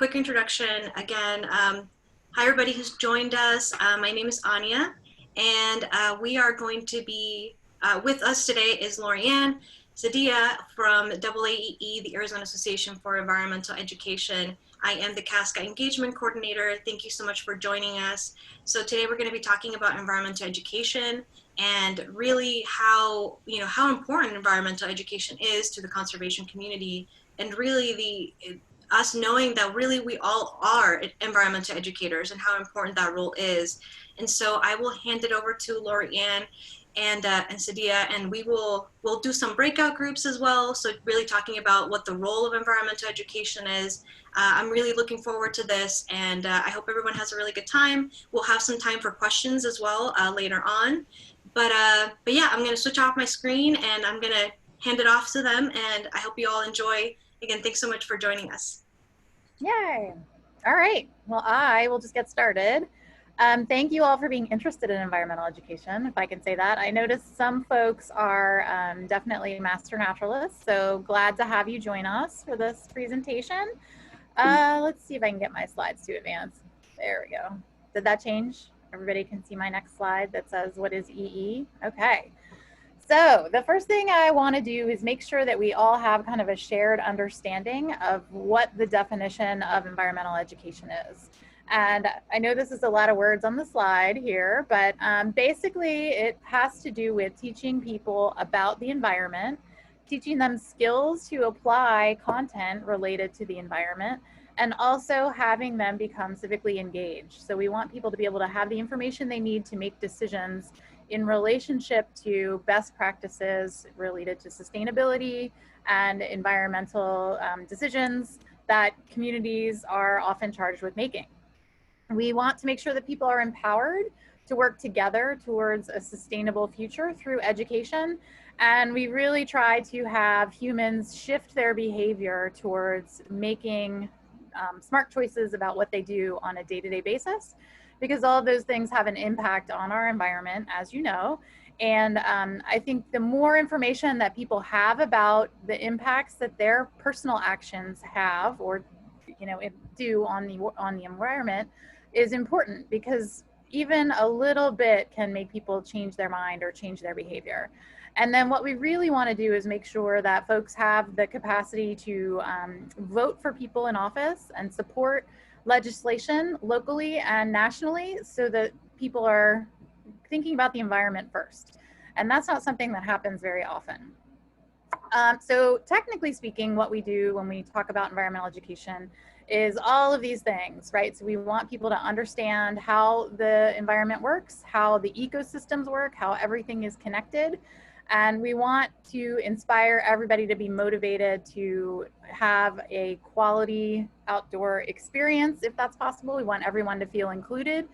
quick introduction again. Hi, everybody who's joined us. My name is Anya, and we are going to be, with us today is Lorianne Zadia from AAEE, the Arizona Association for Environmental Education. I am the CASCA Engagement Coordinator. Thank you so much for joining us. So today we're going to be talking about environmental education and really how important environmental education is to the conservation community, and really us knowing that really we all are environmental educators and how important that role is. And so I will hand it over to Lorianne and Sadia, and we'll do some breakout groups as well. So really talking about what the role of environmental education is. I'm really looking forward to this, and I hope everyone has a really good time. We'll have some time for questions as well later on. But yeah, I'm going to switch off my screen and I'm going to hand it off to them, and I hope you all enjoy. Again, thanks so much for joining us. Yay. All right. Well, I will just get started. Thank you all for being interested in environmental education, if I can say that. I noticed some folks are definitely master naturalists, so glad to have you join us for this presentation. Let's see if I can get my slides to advance. There we go. Did that change? Everybody can see my next slide that says, what is EE? Okay. So the first thing I want to do is make sure that we all have kind of a shared understanding of what the definition of environmental education is. And I know this is a lot of words on the slide here, but basically it has to do with teaching people about the environment, teaching them skills to apply content related to the environment, and also having them become civically engaged. So we want people to be able to have the information they need to make decisions in relationship to best practices related to sustainability and environmental decisions that communities are often charged with making. We want to make sure that people are empowered to work together towards a sustainable future through education. And we really try to have humans shift their behavior towards making smart choices about what they do on a day-to-day basis, because all of those things have an impact on our environment, as you know. And I think the more information that people have about the impacts that their personal actions have or do on the environment is important, because even a little bit can make people change their mind or change their behavior. And then what we really want to do is make sure that folks have the capacity to vote for people in office and support legislation locally and nationally, so that people are thinking about the environment first. And that's not something that happens very often. So technically speaking, what we do when we talk about environmental education is all of these things, right? So we want people to understand how the environment works, how the ecosystems work, how everything is connected. And we want to inspire everybody to be motivated to have a quality outdoor experience, if that's possible. We want everyone to feel included.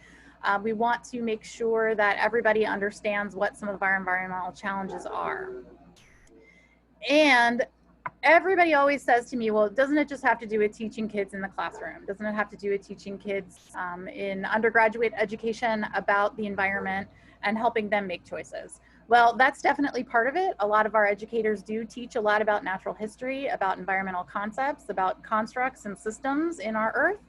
We want to make sure that everybody understands what some of our environmental challenges are. And everybody always says to me, well, doesn't it just have to do with teaching kids in the classroom? Doesn't it have to do with teaching kids in undergraduate education about the environment and helping them make choices? Well, that's definitely part of it. A lot of our educators do teach a lot about natural history, about environmental concepts, about constructs and systems in our Earth.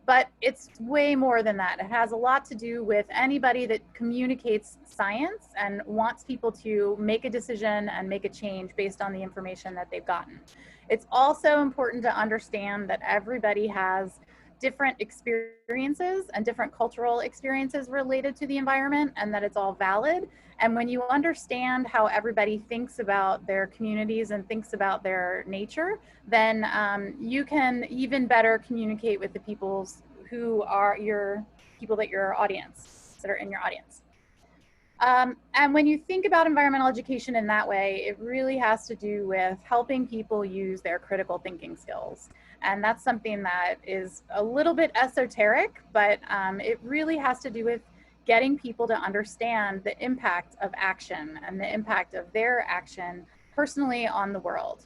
But it's way more than that. It has a lot to do with anybody that communicates science and wants people to make a decision and make a change based on the information that they've gotten. It's also important to understand that everybody has different experiences and different cultural experiences related to the environment, and that it's all valid. And when you understand how everybody thinks about their communities and thinks about their nature, then you can even better communicate with the peoples who are your people that are in your audience. And when you think about environmental education in that way, it really has to do with helping people use their critical thinking skills. And that's something that is a little bit esoteric, but it really has to do with getting people to understand the impact of action and the impact of their action personally on the world.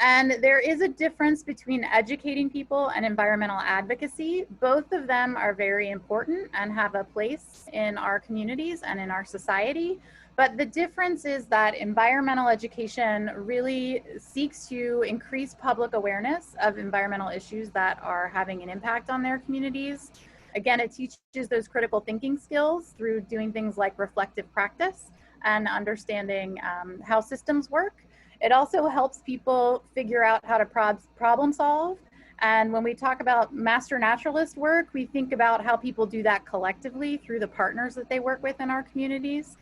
And there is a difference between educating people and environmental advocacy. Both of them are very important and have a place in our communities and in our society. But the difference is that environmental education really seeks to increase public awareness of environmental issues that are having an impact on their communities. Again, it teaches those critical thinking skills through doing things like reflective practice and understanding how systems work. It also helps people figure out how to problem solve. And when we talk about master naturalist work, we think about how people do that collectively through the partners that they work with in our communities.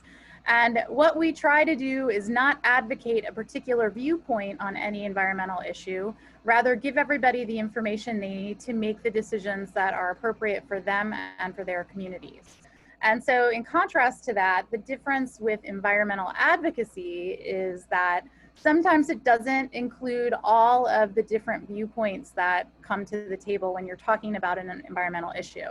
And what we try to do is not advocate a particular viewpoint on any environmental issue, rather give everybody the information they need to make the decisions that are appropriate for them and for their communities. And so in contrast to that, the difference with environmental advocacy is that sometimes it doesn't include all of the different viewpoints that come to the table when you're talking about an environmental issue.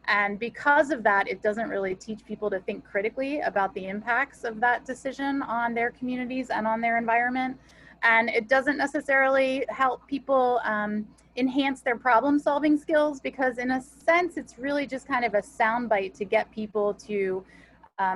And because of that, it doesn't really teach people to think critically about the impacts of that decision on their communities and on their environment. And it doesn't necessarily help people enhance their problem solving skills, because in a sense, it's really just kind of a soundbite to get people to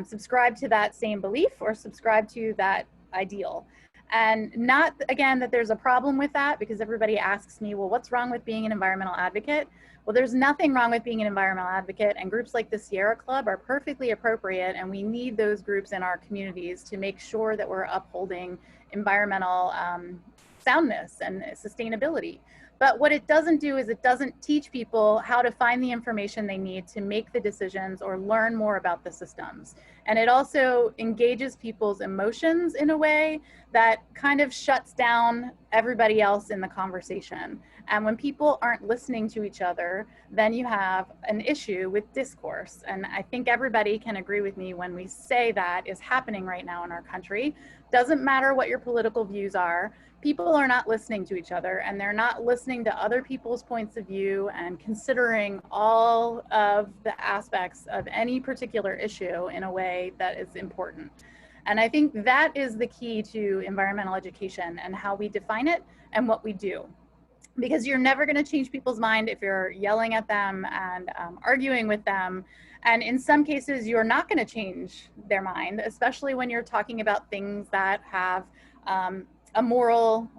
subscribe to that same belief or subscribe to that ideal. And not, again, that there's a problem with that, because everybody asks me, well, what's wrong with being an environmental advocate? Well, there's nothing wrong with being an environmental advocate, and groups like the Sierra Club are perfectly appropriate, and we need those groups in our communities to make sure that we're upholding environmental soundness and sustainability. But what it doesn't do is it doesn't teach people how to find the information they need to make the decisions or learn more about the systems. And it also engages people's emotions in a way that kind of shuts down everybody else in the conversation. And when people aren't listening to each other, then you have an issue with discourse. And I think everybody can agree with me when we say that is happening right now in our country. Doesn't matter what your political views are, people are not listening to each other, and they're not listening to other people's points of view and considering all of the aspects of any particular issue in a way that is important. And I think that is the key to environmental education and how we define it and what we do. Because you're never going to change people's mind if you're yelling at them and arguing with them. And in some cases, you're not going to change their mind, especially when you're talking about things that have a moral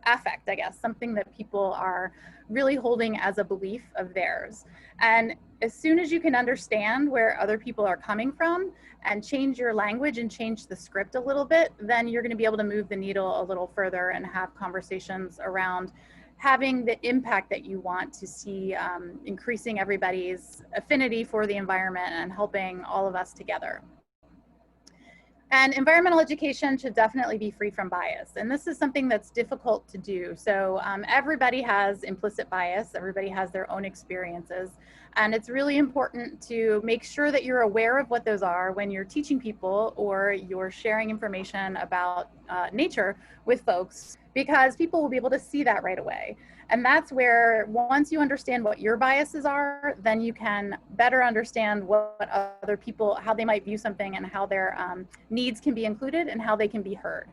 affect, I guess, something that people are really holding as a belief of theirs. And as soon as you can understand where other people are coming from and change your language and change the script a little bit, then you're going to be able to move the needle a little further and have conversations around having the impact that you want to see, increasing everybody's affinity for the environment and helping all of us together. And environmental education should definitely be free from bias. And this is something that's difficult to do. So everybody has implicit bias. Everybody has their own experiences. And it's really important to make sure that you're aware of what those are when you're teaching people or you're sharing information about nature with folks, because people will be able to see that right away. And that's where, once you understand what your biases are, then you can better understand what other people, how they might view something, and how their needs can be included and how they can be heard.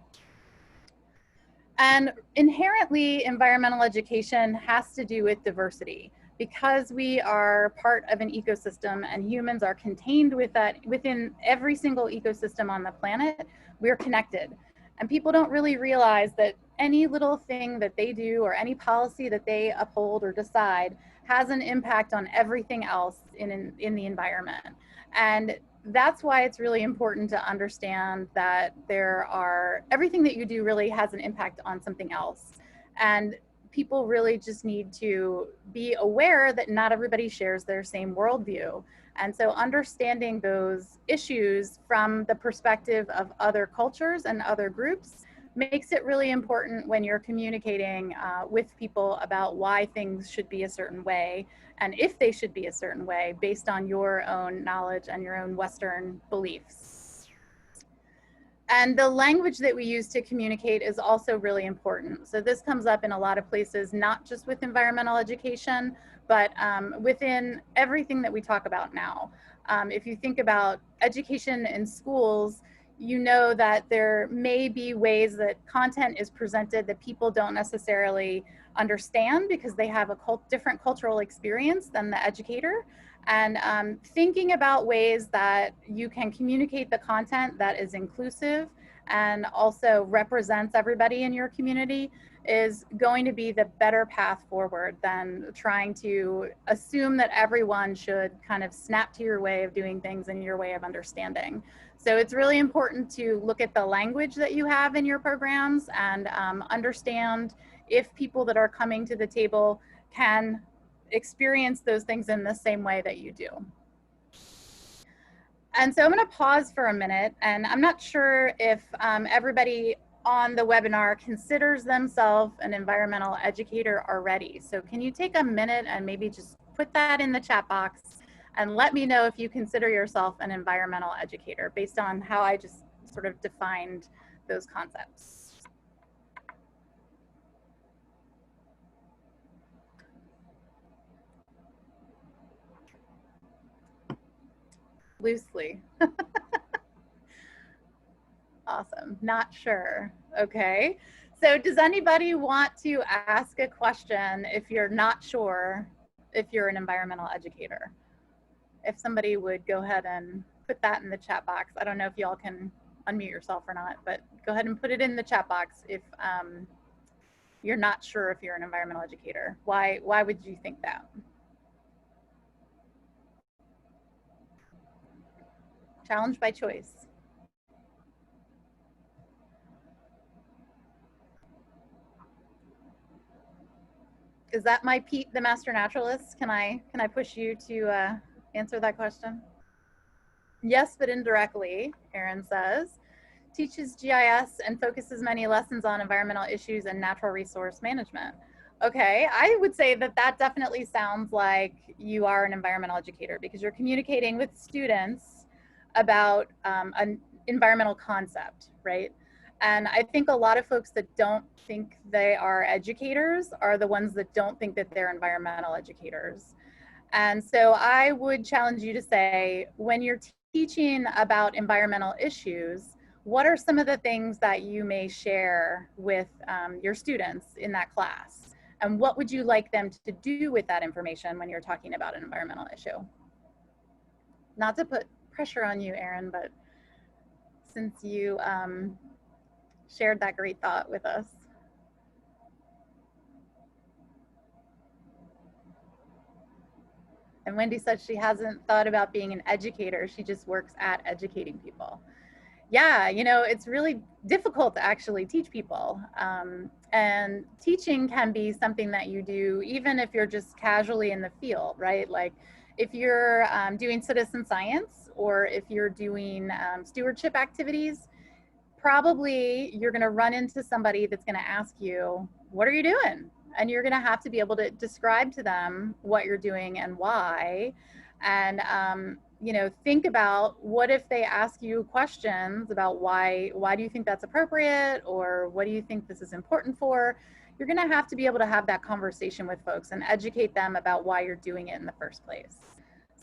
And inherently, environmental education has to do with diversity. Because we are part of an ecosystem and humans are contained within every single ecosystem on the planet, we're connected. And people don't really realize that any little thing that they do or any policy that they uphold or decide has an impact on everything else in the environment. And that's why it's really important to understand that everything that you do really has an impact on something else. And people really just need to be aware that not everybody shares their same worldview. And so understanding those issues from the perspective of other cultures and other groups makes it really important when you're communicating with people about why things should be a certain way and if they should be a certain way based on your own knowledge and your own Western beliefs. And the language that we use to communicate is also really important. So this comes up in a lot of places, not just with environmental education, but within everything that we talk about now. If you think about education in schools, you know that there may be ways that content is presented that people don't necessarily understand because they have a different cultural experience than the educator. And thinking about ways that you can communicate the content that is inclusive and also represents everybody in your community is going to be the better path forward than trying to assume that everyone should kind of snap to your way of doing things and your way of understanding. So it's really important to look at the language that you have in your programs and understand if people that are coming to the table can experience those things in the same way that you do. And so I'm going to pause for a minute, and I'm not sure if everybody on the webinar considers themselves an environmental educator already. So can you take a minute and maybe just put that in the chat box and let me know if you consider yourself an environmental educator based on how I just sort of defined those concepts. Loosely. Awesome. Not sure. Okay. So does anybody want to ask a question if you're not sure if you're an environmental educator? If somebody would go ahead and put that in the chat box. I don't know if y'all can unmute yourself or not, but go ahead and put it in the chat box if you're not sure if you're an environmental educator. Why would you think that? Challenge by choice. Is that my Pete, the master naturalist? Can I push you to answer that question? Yes, but indirectly, Erin says. Teaches GIS and focuses many lessons on environmental issues and natural resource management. Okay, I would say that that definitely sounds like you are an environmental educator because you're communicating with students about an environmental concept, right? And I think a lot of folks that don't think they are educators are the ones that don't think that they're environmental educators. And so I would challenge you to say, when you're teaching about environmental issues, what are some of the things that you may share with your students in that class? And what would you like them to do with that information when you're talking about an environmental issue? Not to put pressure on you, Erin, but since you shared that great thought with us. And Wendy said she hasn't thought about being an educator. She just works at educating people. Yeah, you know, it's really difficult to actually teach people. And teaching can be something that you do even if you're just casually in the field, right? Like if you're doing citizen science or if you're doing stewardship activities, probably you're going to run into somebody that's going to ask you, what are you doing? And you're going to have to be able to describe to them what you're doing and why. And you know, think about what if they ask you questions about why do you think that's appropriate, or what do you think this is important for? You're going to have to be able to have that conversation with folks and educate them about why you're doing it in the first place.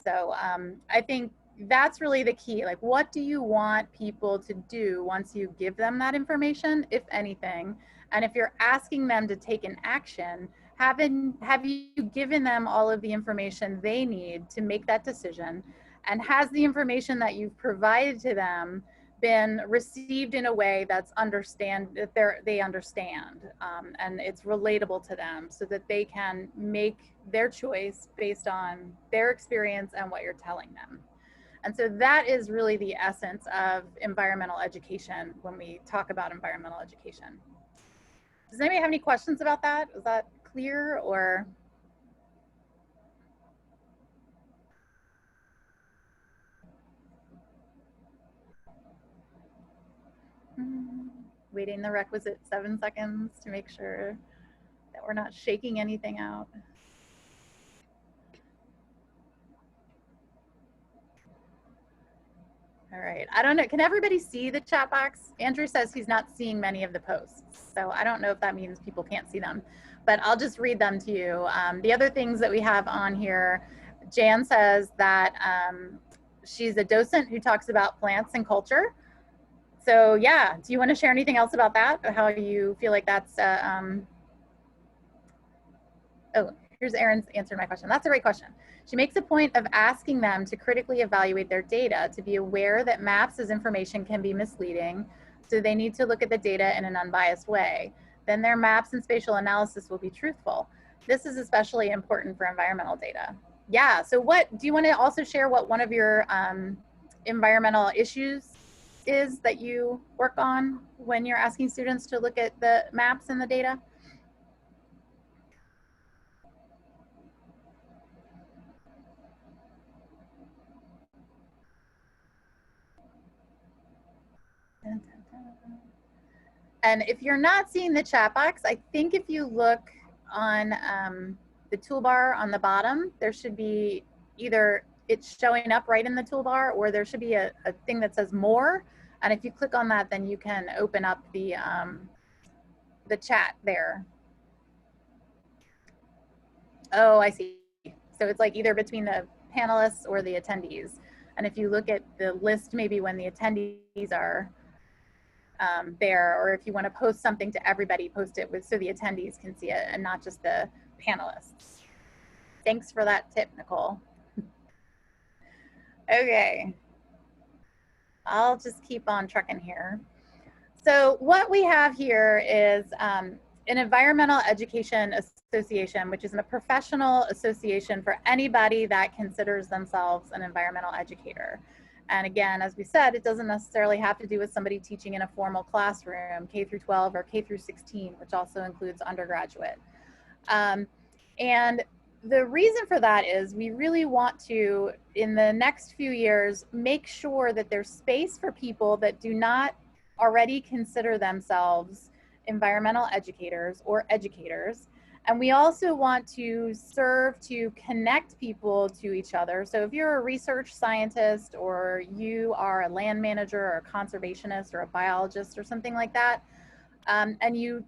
So I think that's really the key. Like, what do you want people to do once you give them that information, if anything? And if you're asking them to take an action, have you given them all of the information they need to make that decision? And has the information that you've provided to them been received in a way that's they understand and it's relatable to them so that they can make their choice based on their experience and what you're telling them? And so that is really the essence of environmental education when we talk about environmental education. Does anybody have any questions about that? Is that clear, or? Waiting the requisite 7 seconds to make sure that we're not shaking anything out. All right, I don't know, can everybody see the chat box? Andrew says he's not seeing many of the posts, so I don't know if that means people can't see them, but I'll just read them to you. The other things that we have on here, Jan says that she's a docent who talks about plants and culture. So yeah, do you want to share anything else about that? Or how you feel like that's, oh, here's Erin's answering my question. That's a great question. She makes a point of asking them to critically evaluate their data, to be aware that maps as information can be misleading, so they need to look at the data in an unbiased way. Then their maps and spatial analysis will be truthful. This is especially important for environmental data. Yeah, so what, do you want to also share what one of your environmental issues is that you work on when you're asking students to look at the maps and the data? And if you're not seeing the chat box, I think if you look on the toolbar on the bottom, there should be either it's showing up right in the toolbar, or there should be a thing that says more. And if you click on that, then you can open up the chat there. Oh, I see. So it's like either between the panelists or the attendees. And if you look at the list, maybe when the attendees are there, or if you want to post something to everybody, post it with so the attendees can see it and not just the panelists. Thanks for that tip, Nicole. Okay, I'll just keep on trucking here. So what we have here is an Environmental Education Association, which is a professional association for anybody that considers themselves an environmental educator. And again, as we said, it doesn't necessarily have to do with somebody teaching in a formal classroom, K through 12 or K through 16, which also includes undergraduate. And the reason for that is we really want to, in the next few years, make sure that there's space for people that do not already consider themselves environmental educators or educators. And we also want to serve to connect people to each other. So if you're a research scientist, or you are a land manager or a conservationist or a biologist or something like that, and you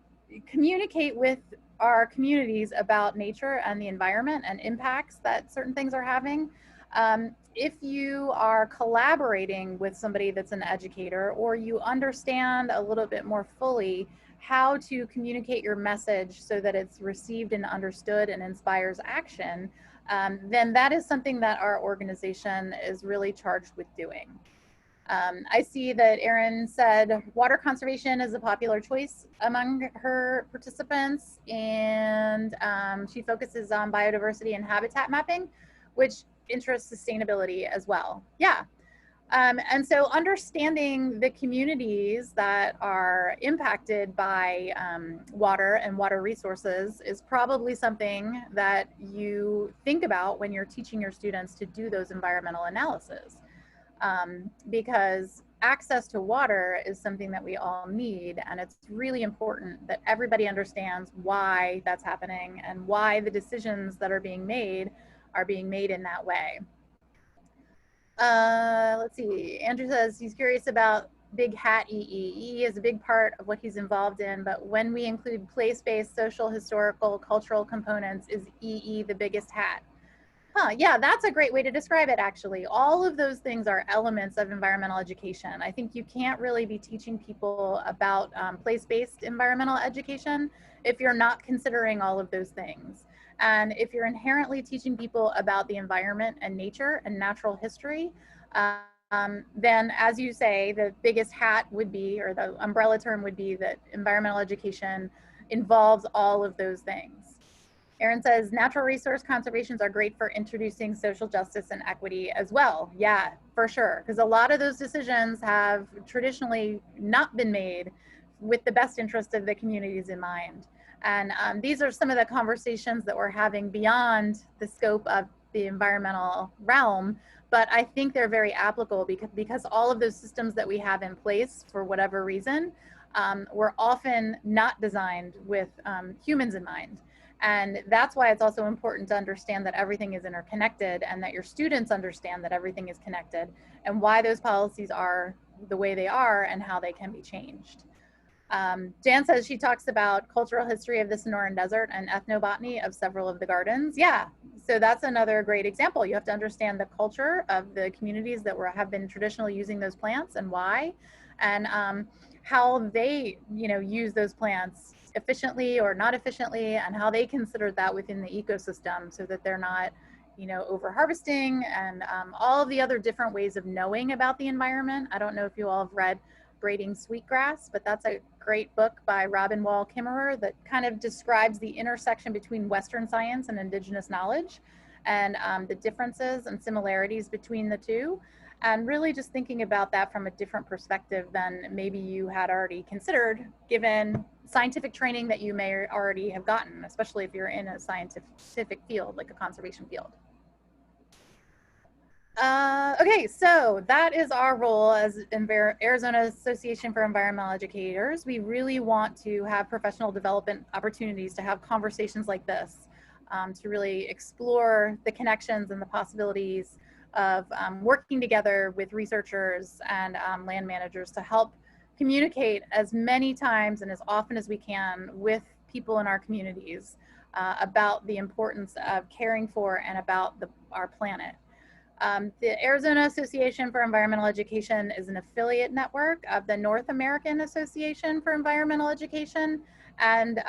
communicate with our communities about nature and the environment and impacts that certain things are having, if you are collaborating with somebody that's an educator, or you understand a little bit more fully how to communicate your message so that it's received and understood and inspires action, then that is something that our organization is really charged with doing. I see that Erin said water conservation is a popular choice among her participants, and she focuses on biodiversity and habitat mapping, which interests sustainability as well. Yeah. And so understanding the communities that are impacted by water and water resources is probably something that you think about when you're teaching your students to do those environmental analyses. Because access to water is something that we all need, and it's really important that everybody understands why that's happening and why the decisions that are being made in that way. Let's see, Andrew says he's curious about Big Hat EE. EE is a big part of what he's involved in, but when we include place-based, social, historical, cultural components, is EE the biggest hat? Huh, yeah, that's a great way to describe it, actually. All of those things are elements of environmental education. I think you can't really be teaching people about place-based environmental education if you're not considering all of those things. And if you're inherently teaching people about the environment and nature and natural history, then, as you say, the biggest hat would be, or the umbrella term would be, that environmental education involves all of those things. Erin says, natural resource conservations are great for introducing social justice and equity as well. Yeah, for sure. Because a lot of those decisions have traditionally not been made with the best interest of the communities in mind. And these are some of the conversations that we're having beyond the scope of the environmental realm, but I think they're very applicable because all of those systems that we have in place, for whatever reason, were often not designed with humans in mind. And that's why it's also important to understand that everything is interconnected, and that your students understand that everything is connected, and why those policies are the way they are and how they can be changed. Jan says she talks about cultural history of the Sonoran Desert and ethnobotany of several of the gardens. Yeah, so that's another great example. You have to understand the culture of the communities that have been traditionally using those plants and why. and how they, use those plants efficiently or not efficiently, and how they consider that within the ecosystem so that they're not, over harvesting, and all of the other different ways of knowing about the environment. I don't know if you all have read Braiding Sweetgrass, but that's a great book by Robin Wall Kimmerer that kind of describes the intersection between Western science and indigenous knowledge, and the differences and similarities between the two. And really just thinking about that from a different perspective than maybe you had already considered, given scientific training that you may already have gotten, especially if you're in a scientific field, like a conservation field. Okay, so that is our role as Arizona Association for Environmental Educators. We really want to have professional development opportunities to have conversations like this, to really explore the connections and the possibilities of working together with researchers and land managers to help communicate as many times and as often as we can with people in our communities about the importance of caring for and about our planet. The Arizona Association for Environmental Education is an affiliate network of the North American Association for Environmental Education, and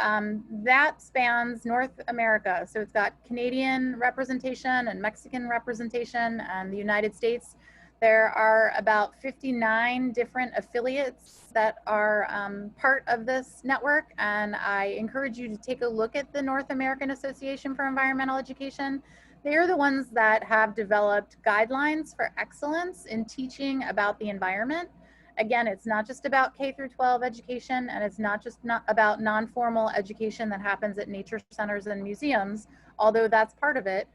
that spans North America. So it's got Canadian representation and Mexican representation, and the United States. There are about 59 different affiliates that are part of this network, and I encourage you to take a look at the North American Association for Environmental Education. They're the ones that have developed guidelines for excellence in teaching about the environment. Again, it's not just about K through 12 education, and it's not just about non-formal education that happens at nature centers and museums, although that's part of it.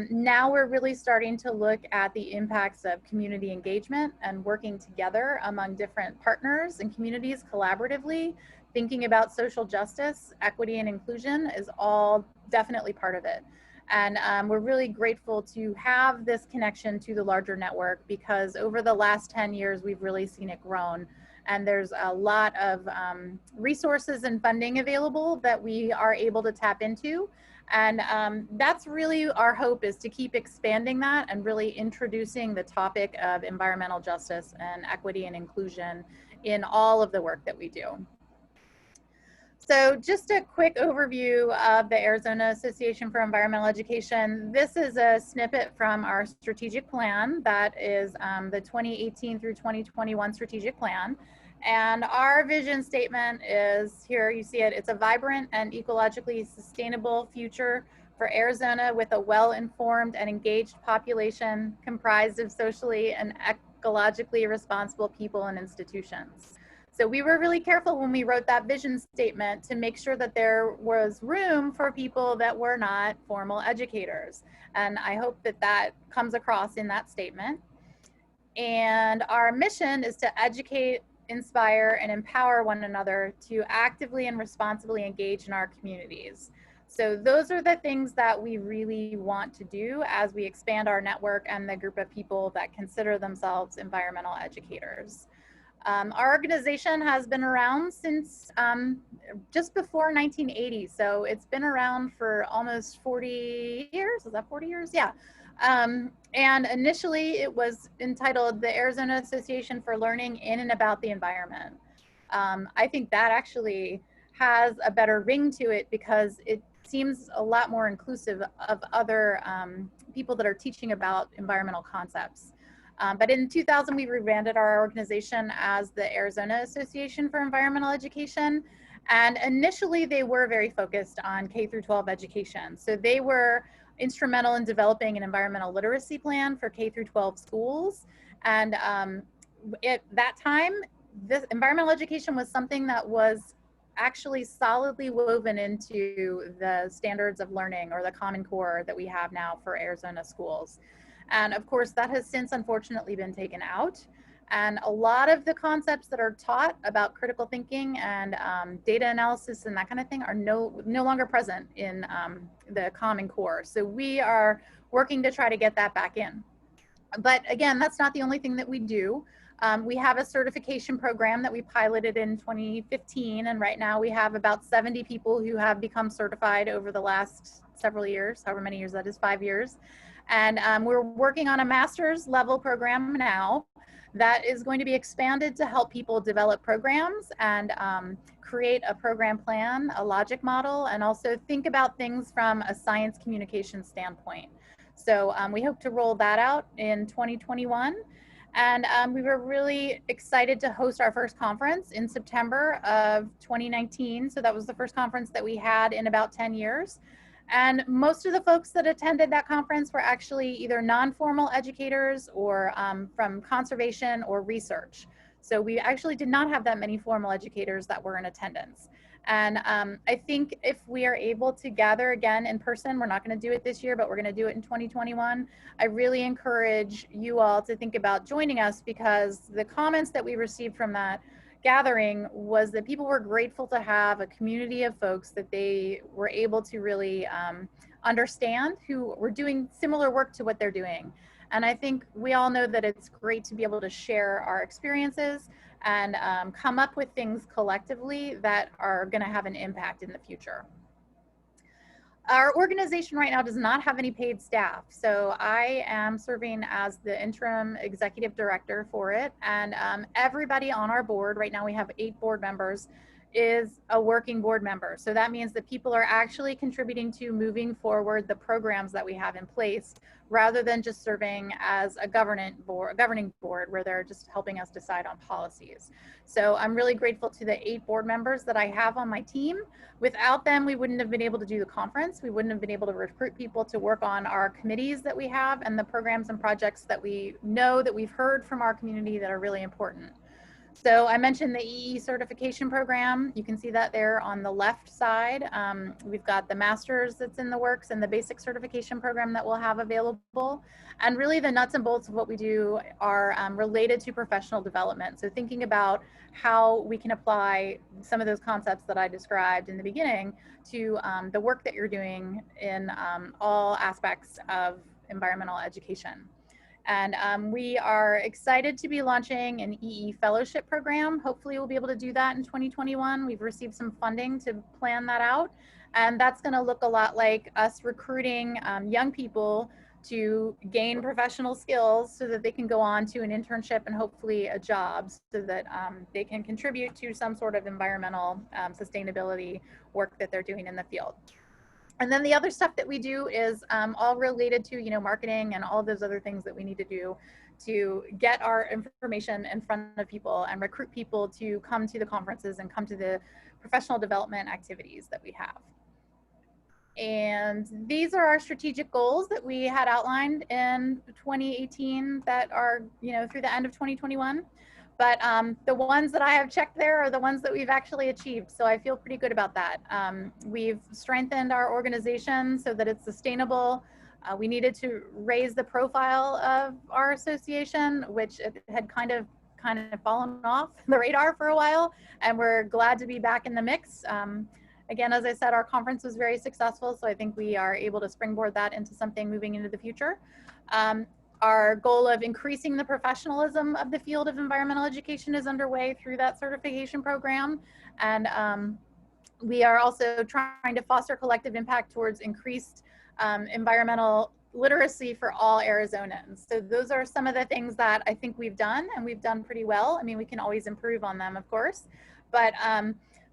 Now we're really starting to look at the impacts of community engagement and working together among different partners and communities collaboratively. Thinking about social justice, equity, and inclusion is all definitely part of it. And we're really grateful to have this connection to the larger network, because over the last 10 years, we've really seen it grown. And there's a lot of resources and funding available that we are able to tap into. And that's really our hope, is to keep expanding that and really introducing the topic of environmental justice and equity and inclusion in all of the work that we do. So just a quick overview of the Arizona Association for Environmental Education. This is a snippet from our strategic plan. That is the 2018 through 2021 strategic plan. And our vision statement is here, you see it. It's a vibrant and ecologically sustainable future for Arizona with a well-informed and engaged population comprised of socially and ecologically responsible people and institutions. So we were really careful when we wrote that vision statement to make sure that there was room for people that were not formal educators. And I hope that that comes across in that statement. And our mission is to educate, inspire, and empower one another to actively and responsibly engage in our communities. So those are the things that we really want to do as we expand our network and the group of people that consider themselves environmental educators. Our organization has been around since just before 1980. So it's been around for almost 40 years. Is that 40 years? Yeah. And initially it was entitled the Arizona Association for Learning in and About the Environment. I think that actually has a better ring to it, because it seems a lot more inclusive of other people that are teaching about environmental concepts. But in 2000, we rebranded our organization as the Arizona Association for Environmental Education. And initially, they were very focused on K through 12 education. So they were instrumental in developing an environmental literacy plan for K through 12 schools. And at that time, this environmental education was something that was actually solidly woven into the standards of learning, or the Common Core that we have now for Arizona schools. And of course, that has since unfortunately been taken out. And a lot of the concepts that are taught about critical thinking and data analysis and that kind of thing are no longer present in the Common Core. So we are working to try to get that back in. But again, that's not the only thing that we do. We have a certification program that we piloted in 2015, and right now we have about 70 people who have become certified over the last several years, however many years that is, 5 years. And we're working on a master's level program now that is going to be expanded to help people develop programs and create a program plan, a logic model, and also think about things from a science communication standpoint. So we hope to roll that out in 2021. And we were really excited to host our first conference in September of 2019. So that was the first conference that we had in about 10 years. And most of the folks that attended that conference were actually either non-formal educators or from conservation or research. So we actually did not have that many formal educators that were in attendance. And I think if we are able to gather again in person, we're not going to do it this year, but we're going to do it in 2021. I really encourage you all to think about joining us, because the comments that we received from that gathering was that people were grateful to have a community of folks that they were able to really understand, who were doing similar work to what they're doing. And I think we all know that it's great to be able to share our experiences and come up with things collectively that are going to have an impact in the future. Our organization right now does not have any paid staff, so I am serving as the interim executive director for it, and everybody on our board, right now we have 8 board members, is a working board member. So that means that people are actually contributing to moving forward the programs that we have in place, rather than just serving as a governing board where they're just helping us decide on policies. So I'm really grateful to the 8 board members that I have on my team. Without them, we wouldn't have been able to do the conference. We wouldn't have been able to recruit people to work on our committees that we have and the programs and projects that we know that we've heard from our community that are really important. So I mentioned the EE certification program. You can see that there on the left side. We've got the master's that's in the works and the basic certification program that we'll have available. And really the nuts and bolts of what we do are related to professional development. So thinking about how we can apply some of those concepts that I described in the beginning to the work that you're doing in all aspects of environmental education. And we are excited to be launching an EE fellowship program. Hopefully we'll be able to do that in 2021. We've received some funding to plan that out. And that's going to look a lot like us recruiting young people to gain professional skills so that they can go on to an internship and hopefully a job, so that they can contribute to some sort of environmental sustainability work that they're doing in the field. And then the other stuff that we do is all related to, marketing and all of those other things that we need to do to get our information in front of people and recruit people to come to the conferences and come to the professional development activities that we have. And these are our strategic goals that we had outlined in 2018 that are, through the end of 2021. But the ones that I have checked there are the ones that we've actually achieved. So I feel pretty good about that. We've strengthened our organization so that it's sustainable. We needed to raise the profile of our association, which it had kind of fallen off the radar for a while. And we're glad to be back in the mix. Again, as I said, our conference was very successful. So I think we are able to springboard that into something moving into the future. Our goal of increasing the professionalism of the field of environmental education is underway through that certification program. And we are also trying to foster collective impact towards increased environmental literacy for all Arizonans. So those are some of the things that I think we've done, and we've done pretty well. I mean, we can always improve on them, of course, but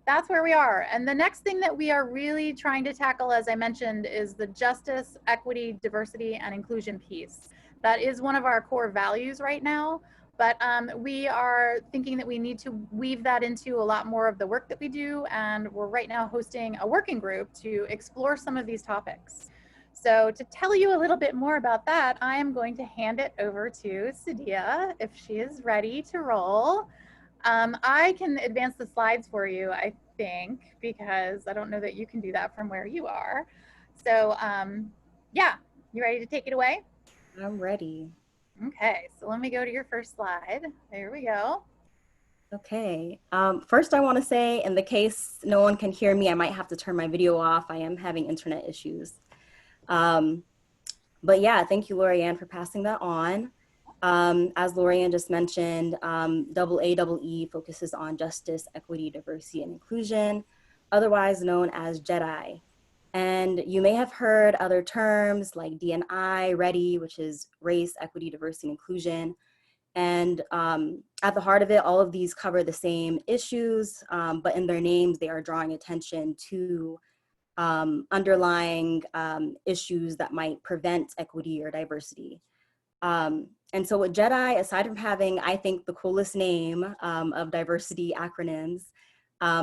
that's where we are. And the next thing that we are really trying to tackle, as I mentioned, is the justice, equity, diversity, and inclusion piece. That is one of our core values right now, but we are thinking that we need to weave that into a lot more of the work that we do, and we're right now hosting a working group to explore some of these topics. So to tell you a little bit more about that, I am going to hand it over to Sadia, if she is ready to roll. I can advance the slides for you, I think, because I don't know that you can do that from where you are. So yeah, you ready to take it away? I'm ready. Okay, so let me go to your first slide. There we go. Okay, first I want to say, in the case no one can hear me, I might have to turn my video off. I am having internet issues. But yeah, thank you, Lorianne, for passing that on. As Lorianne just mentioned, AAEE focuses on justice, equity, diversity, and inclusion, otherwise known as JEDI. And you may have heard other terms like DNI, READY, which is race, equity, diversity, and inclusion. And at the heart of it, all of these cover the same issues, but in their names, they are drawing attention to underlying issues that might prevent equity or diversity. And so with JEDI, aside from having, I think, the coolest name of diversity acronyms,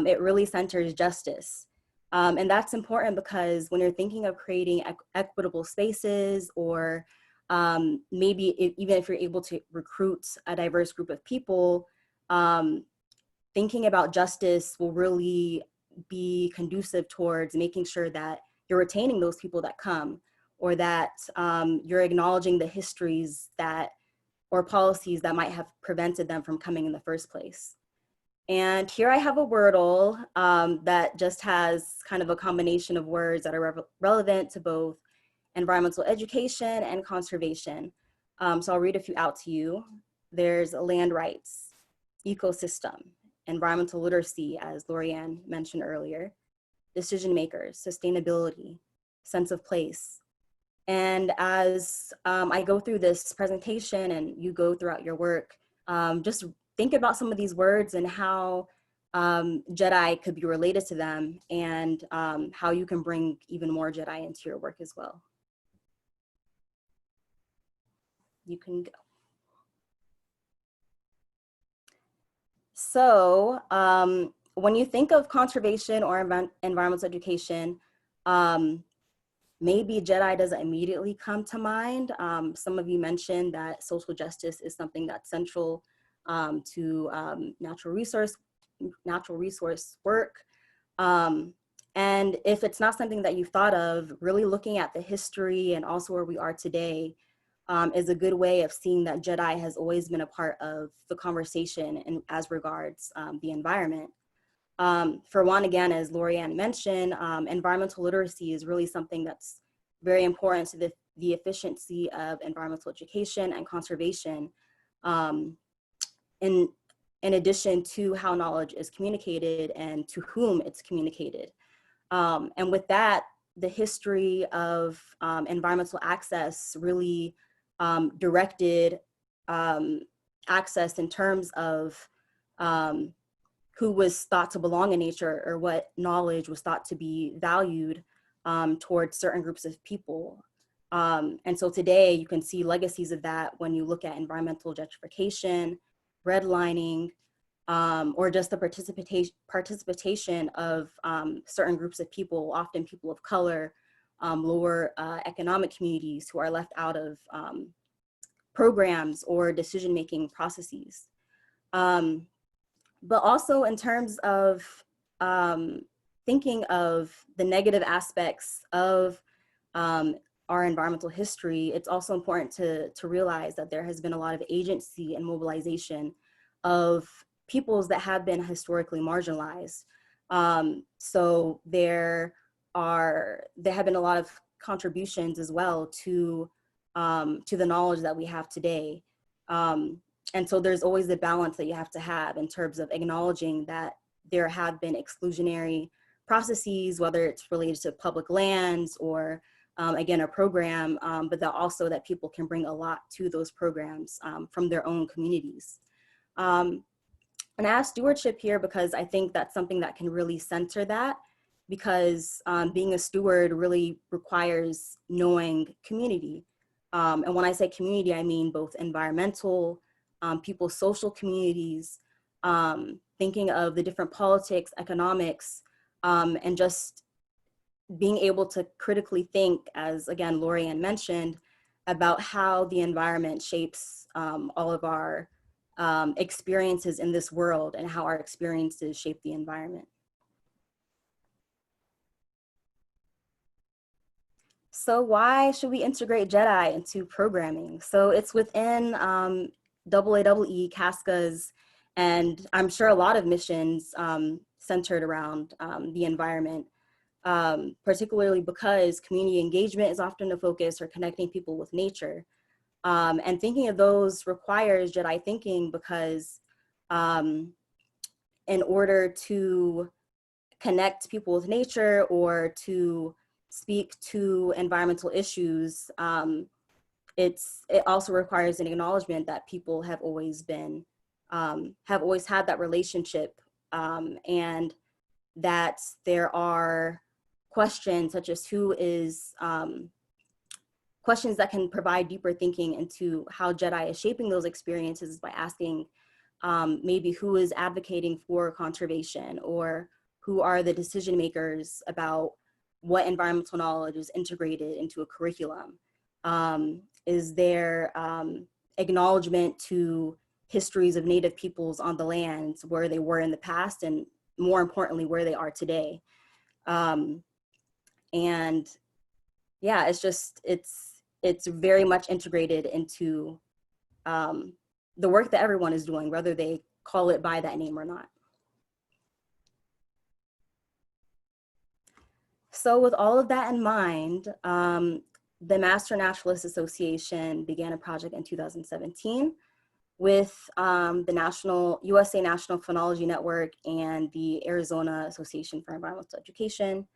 it really centers justice. And that's important because when you're thinking of creating equitable spaces, or maybe even if you're able to recruit a diverse group of people, thinking about justice will really be conducive towards making sure that you're retaining those people that come, or that you're acknowledging the histories that, or policies that might have prevented them from coming in the first place. And here I have a Wordle that just has kind of a combination of words that are relevant to both environmental education and conservation. So I'll read a few out to you. There's land rights, ecosystem, environmental literacy, as Lorianne mentioned earlier, decision makers, sustainability, sense of place. And as I go through this presentation and you go throughout your work, just think about some of these words and how JEDI could be related to them, and how you can bring even more JEDI into your work as well. You can go. So when you think of conservation or environmental education, maybe JEDI doesn't immediately come to mind. Some of you mentioned that social justice is something that's central to natural resource work. And if it's not something that you've thought of, really looking at the history and also where we are today is a good way of seeing that JEDI has always been a part of the conversation and as regards the environment. For one, again, as Lorianne mentioned, environmental literacy is really something that's very important to the efficiency of environmental education and conservation, in addition to how knowledge is communicated and to whom it's communicated. And with that, the history of environmental access really directed access in terms of who was thought to belong in nature, or what knowledge was thought to be valued towards certain groups of people. And so today you can see legacies of that when you look at environmental gentrification, redlining, or just the participation of certain groups of people, often people of color, lower economic communities who are left out of programs or decision-making processes. But also in terms of thinking of the negative aspects of our environmental history, it's also important to realize that there has been a lot of agency and mobilization of peoples that have been historically marginalized. So there have been a lot of contributions as well to the knowledge that we have today. And so there's always the balance that you have to have in terms of acknowledging that there have been exclusionary processes, whether it's related to public lands or again, a program, but that also that people can bring a lot to those programs from their own communities. And I ask stewardship here because I think that's something that can really center that, because being a steward really requires knowing community. And when I say community, I mean both environmental, people's social communities, thinking of the different politics, economics, and just being able to critically think, as again, Lorianne mentioned, about how the environment shapes all of our experiences in this world and how our experiences shape the environment. So why should we integrate JEDI into programming? So it's within AAE, CASCA's, and I'm sure a lot of missions centered around the environment, particularly because community engagement is often a focus, or connecting people with nature. And thinking of those requires JEDI thinking, because in order to connect people with nature or to speak to environmental issues, it also requires an acknowledgement that people have always been, have always had that relationship, and that there are questions such as who is, questions that can provide deeper thinking into how JEDI is shaping those experiences by asking maybe who is advocating for conservation, or who are the decision makers about what environmental knowledge is integrated into a curriculum. Is there acknowledgement to histories of Native peoples on the lands where they were in the past, and more importantly, where they are today? And yeah, it's just, it's very much integrated into the work that everyone is doing, whether they call it by that name or not. So with all of that in mind, the Master Naturalist Association began a project in 2017 with the USA National Phenology Network and the Arizona Association for Environmental Education,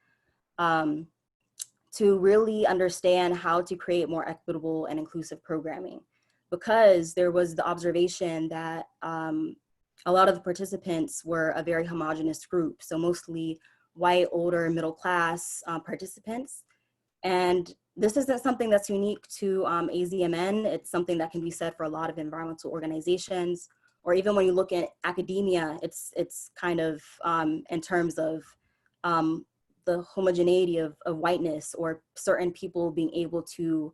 to really understand how to create more equitable and inclusive programming. Because there was the observation that a lot of the participants were a very homogenous group, so mostly white, older, middle class participants. And this isn't something that's unique to AZMN. It's something that can be said for a lot of environmental organizations, or even when you look at academia, it's kind of in terms of the homogeneity of whiteness, or certain people being able to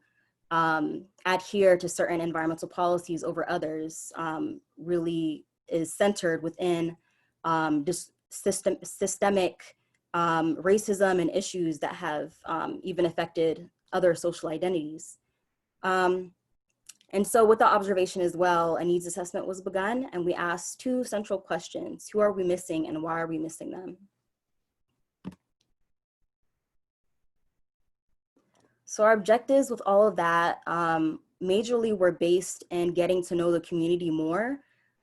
adhere to certain environmental policies over others, really is centered within just systemic racism and issues that have even affected other social identities. And so with the observation as well, a needs assessment was begun, and we asked two central questions: who are we missing and why are we missing them? So our objectives with all of that majorly were based in getting to know the community more.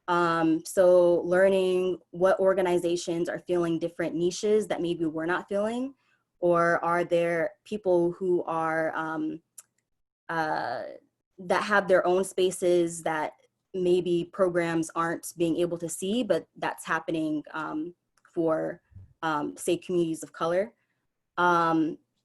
So learning what organizations are filling different niches that maybe we're not filling, or are there people who are, that have their own spaces that maybe programs aren't being able to see, but that's happening for, say, communities of color.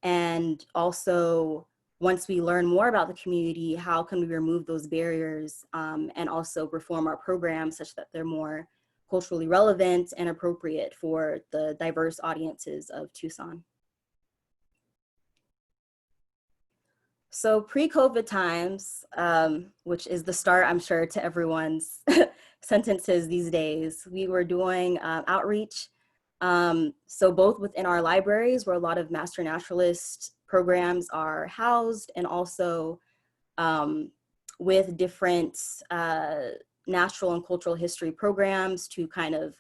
And also, once we learn more about the community, how can we remove those barriers and also reform our programs such that they're more culturally relevant and appropriate for the diverse audiences of Tucson. So pre-COVID times, which is the start, I'm sure, to everyone's sentences these days, we were doing outreach. So both within our libraries, where a lot of Master Naturalist programs are housed, and also with different natural and cultural history programs to kind of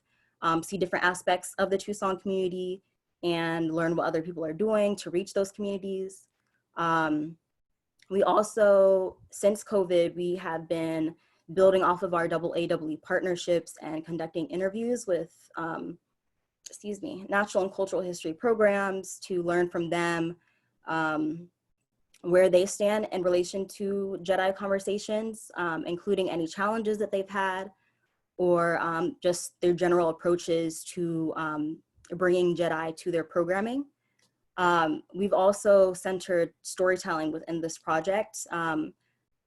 see different aspects of the Tucson community and learn what other people are doing to reach those communities. We also, since COVID, we have been building off of our AAE partnerships and conducting interviews with natural and cultural history programs to learn from them where they stand in relation to JEDI conversations, including any challenges that they've had, or just their general approaches to bringing JEDI to their programming. We've also centered storytelling within this project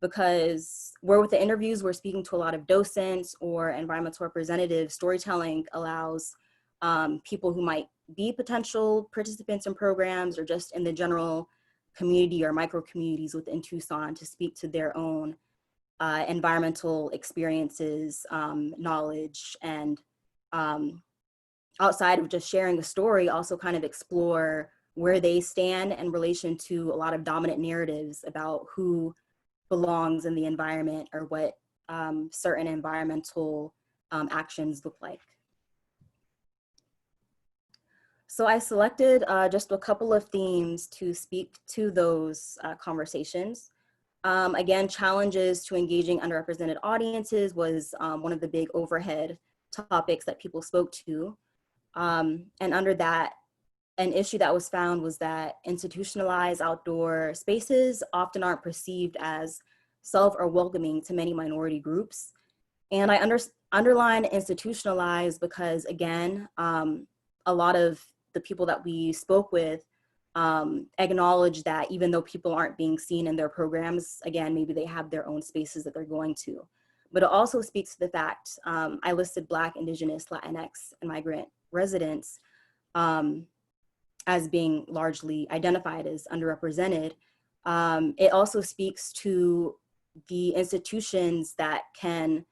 because with the interviews, we're speaking to a lot of docents or environmental representatives. Storytelling allows people who might be potential participants in programs or just in the general community or micro communities within Tucson to speak to their own environmental experiences, knowledge, and outside of just sharing a story, also kind of explore where they stand in relation to a lot of dominant narratives about who belongs in the environment or what certain environmental actions look like. So I selected just a couple of themes to speak to those conversations. Again, challenges to engaging underrepresented audiences was one of the big overhead topics that people spoke to. And under that, an issue that was found was that institutionalized outdoor spaces often aren't perceived as self or welcoming to many minority groups. And I underline institutionalized because, again, a lot of the people that we spoke with acknowledge that even though people aren't being seen in their programs, again, maybe they have their own spaces that they're going to. But it also speaks to the fact, I listed Black, Indigenous, Latinx, and migrant residents as being largely identified as underrepresented. It also speaks to the institutions that can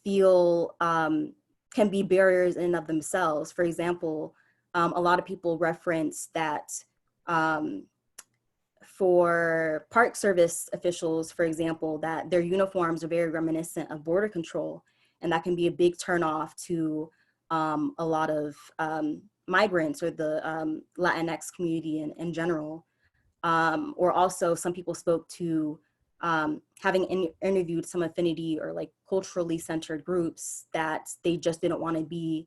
feel, can be barriers in and of themselves. For example, a lot of people reference that for Park Service officials, for example, that their uniforms are very reminiscent of border control, and that can be a big turnoff to a lot of migrants or the Latinx community in general. Or also some people spoke to having interviewed some affinity or like culturally centered groups that they just didn't want to be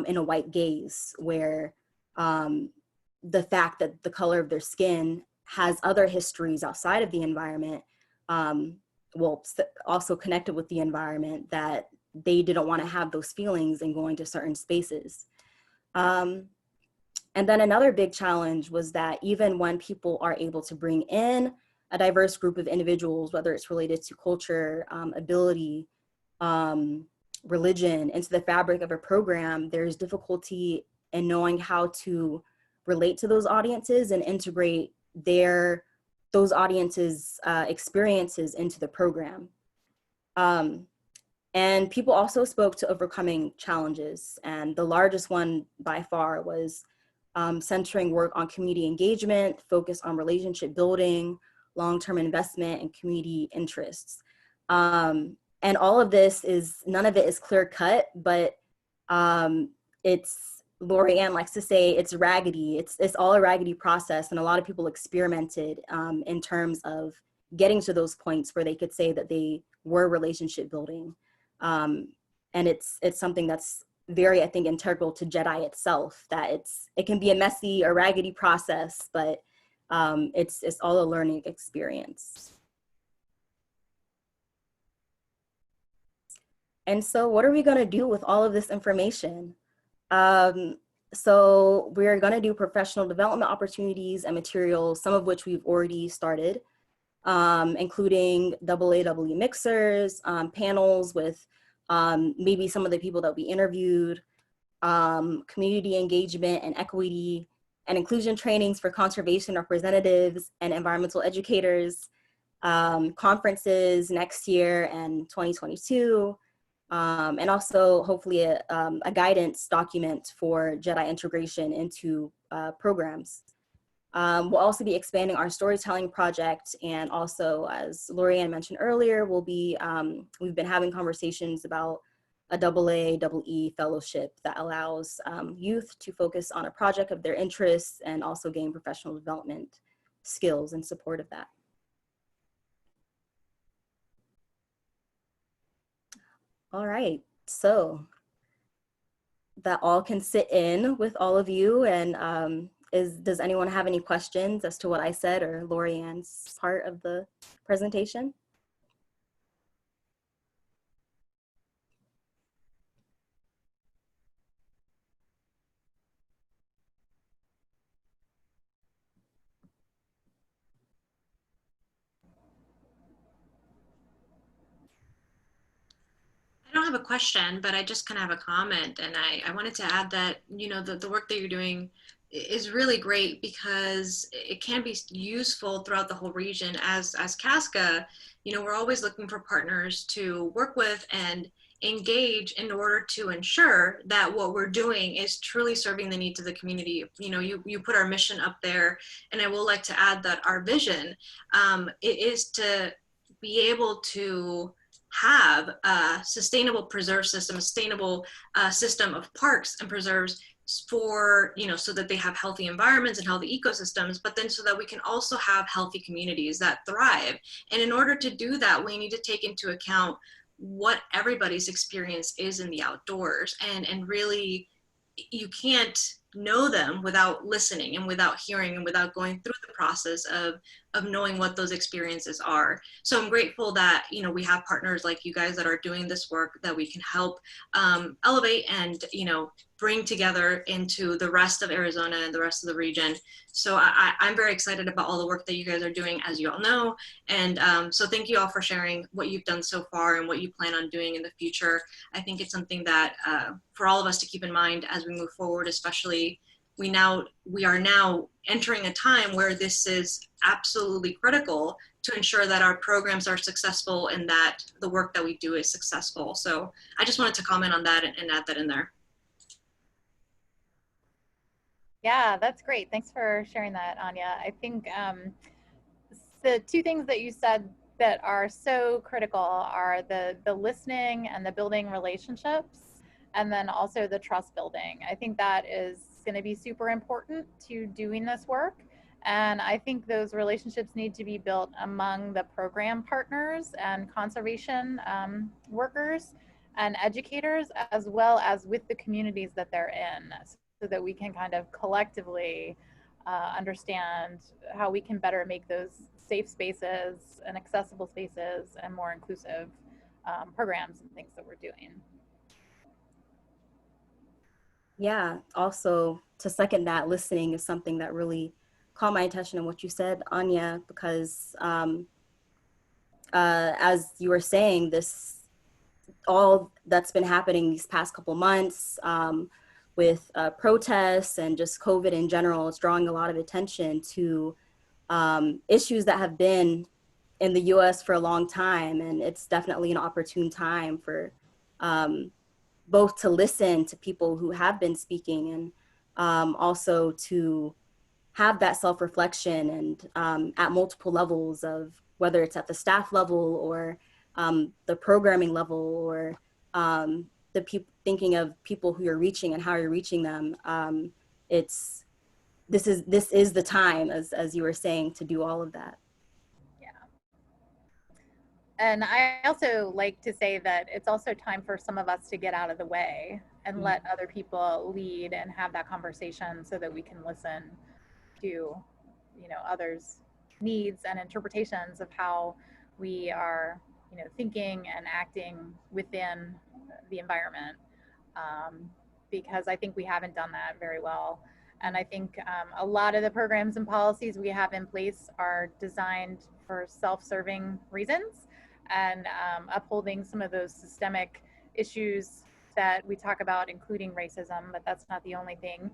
in a white gaze, where the fact that the color of their skin has other histories outside of the environment, well, also connected with the environment, that they didn't want to have those feelings in going to certain spaces. And then another big challenge was that even when people are able to bring in a diverse group of individuals, whether it's related to culture, ability, religion, into the fabric of a program, there's difficulty in knowing how to relate to those audiences and integrate those audiences' experiences into the program. And people also spoke to overcoming challenges, and the largest one by far was centering work on community engagement, focus on relationship building, long-term investment, and community interests. And all of this none of it is clear cut, but Lori Ann likes to say it's raggedy. It's all a raggedy process, and a lot of people experimented in terms of getting to those points where they could say that they were relationship building. And it's something that's very, I think, integral to JEDI itself, that it can be a messy or raggedy process, but it's all a learning experience. And so what are we gonna do with all of this information? So we're gonna do professional development opportunities and materials, some of which we've already started, including AAE mixers, panels with maybe some of the people that we interviewed, community engagement and equity and inclusion trainings for conservation representatives and environmental educators, conferences next year and 2022, and also hopefully a guidance document for JEDI integration into programs. We'll also be expanding our storytelling project, and also, as Lori Ann mentioned earlier, we've been having conversations about a AA, EE fellowship that allows youth to focus on a project of their interests and also gain professional development skills in support of that. All right, so that all can sit in with all of you, and does anyone have any questions as to what I said or Lori Ann's part of the presentation? I don't have a question, but I just kind of have a comment, and I wanted to add that, you know, the work that you're doing is really great because it can be useful throughout the whole region. As Casca, you know, we're always looking for partners to work with and engage in order to ensure that what we're doing is truly serving the needs of the community. You know, you put our mission up there, and I will like to add that our vision it is to be able to have a sustainable preserve system, a sustainable system of parks and preserves for, you know, so that they have healthy environments and healthy ecosystems, but then so that we can also have healthy communities that thrive. And in order to do that, we need to take into account what everybody's experience is in the outdoors, and really you can't know them without listening and without hearing and without going through the process of of knowing what those experiences are. So I'm grateful that, you know, we have partners like you guys that are doing this work that we can help elevate and, you know, bring together into the rest of Arizona and the rest of the region. So I'm very excited about all the work that you guys are doing, as you all know. And so thank you all for sharing what you've done so far and what you plan on doing in the future. I think it's something that for all of us to keep in mind as we move forward, especially we are now entering a time where this is absolutely critical to ensure that our programs are successful and that the work that we do is successful. So I just wanted to comment on that and add that in there. Yeah, that's great. Thanks for sharing that, Anya. I think the two things that you said that are so critical are the listening and the building relationships, and then also the trust building. I think that is going to be super important to doing this work. And I think those relationships need to be built among the program partners and conservation workers and educators, as well as with the communities that they're in, so that we can kind of collectively understand how we can better make those safe spaces and accessible spaces and more inclusive programs and things that we're doing. Yeah, also to second that, listening is something that really caught my attention in what you said, Anya, because as you were saying, all that's been happening these past couple months with protests and just COVID in general, it's drawing a lot of attention to issues that have been in the US for a long time. And it's definitely an opportune time for both to listen to people who have been speaking and also to have that self-reflection and at multiple levels of whether it's at the staff level or the programming level or the people thinking of people who you're reaching and how you're reaching them. This is the time, as you were saying, to do all of that. And I also like to say that it's also time for some of us to get out of the way and let other people lead and have that conversation so that we can listen to, you know, others' needs and interpretations of how we are, you know, thinking and acting within the environment. Because I think we haven't done that very well. And I think a lot of the programs and policies we have in place are designed for self-serving reasons and upholding some of those systemic issues that we talk about, including racism, but that's not the only thing.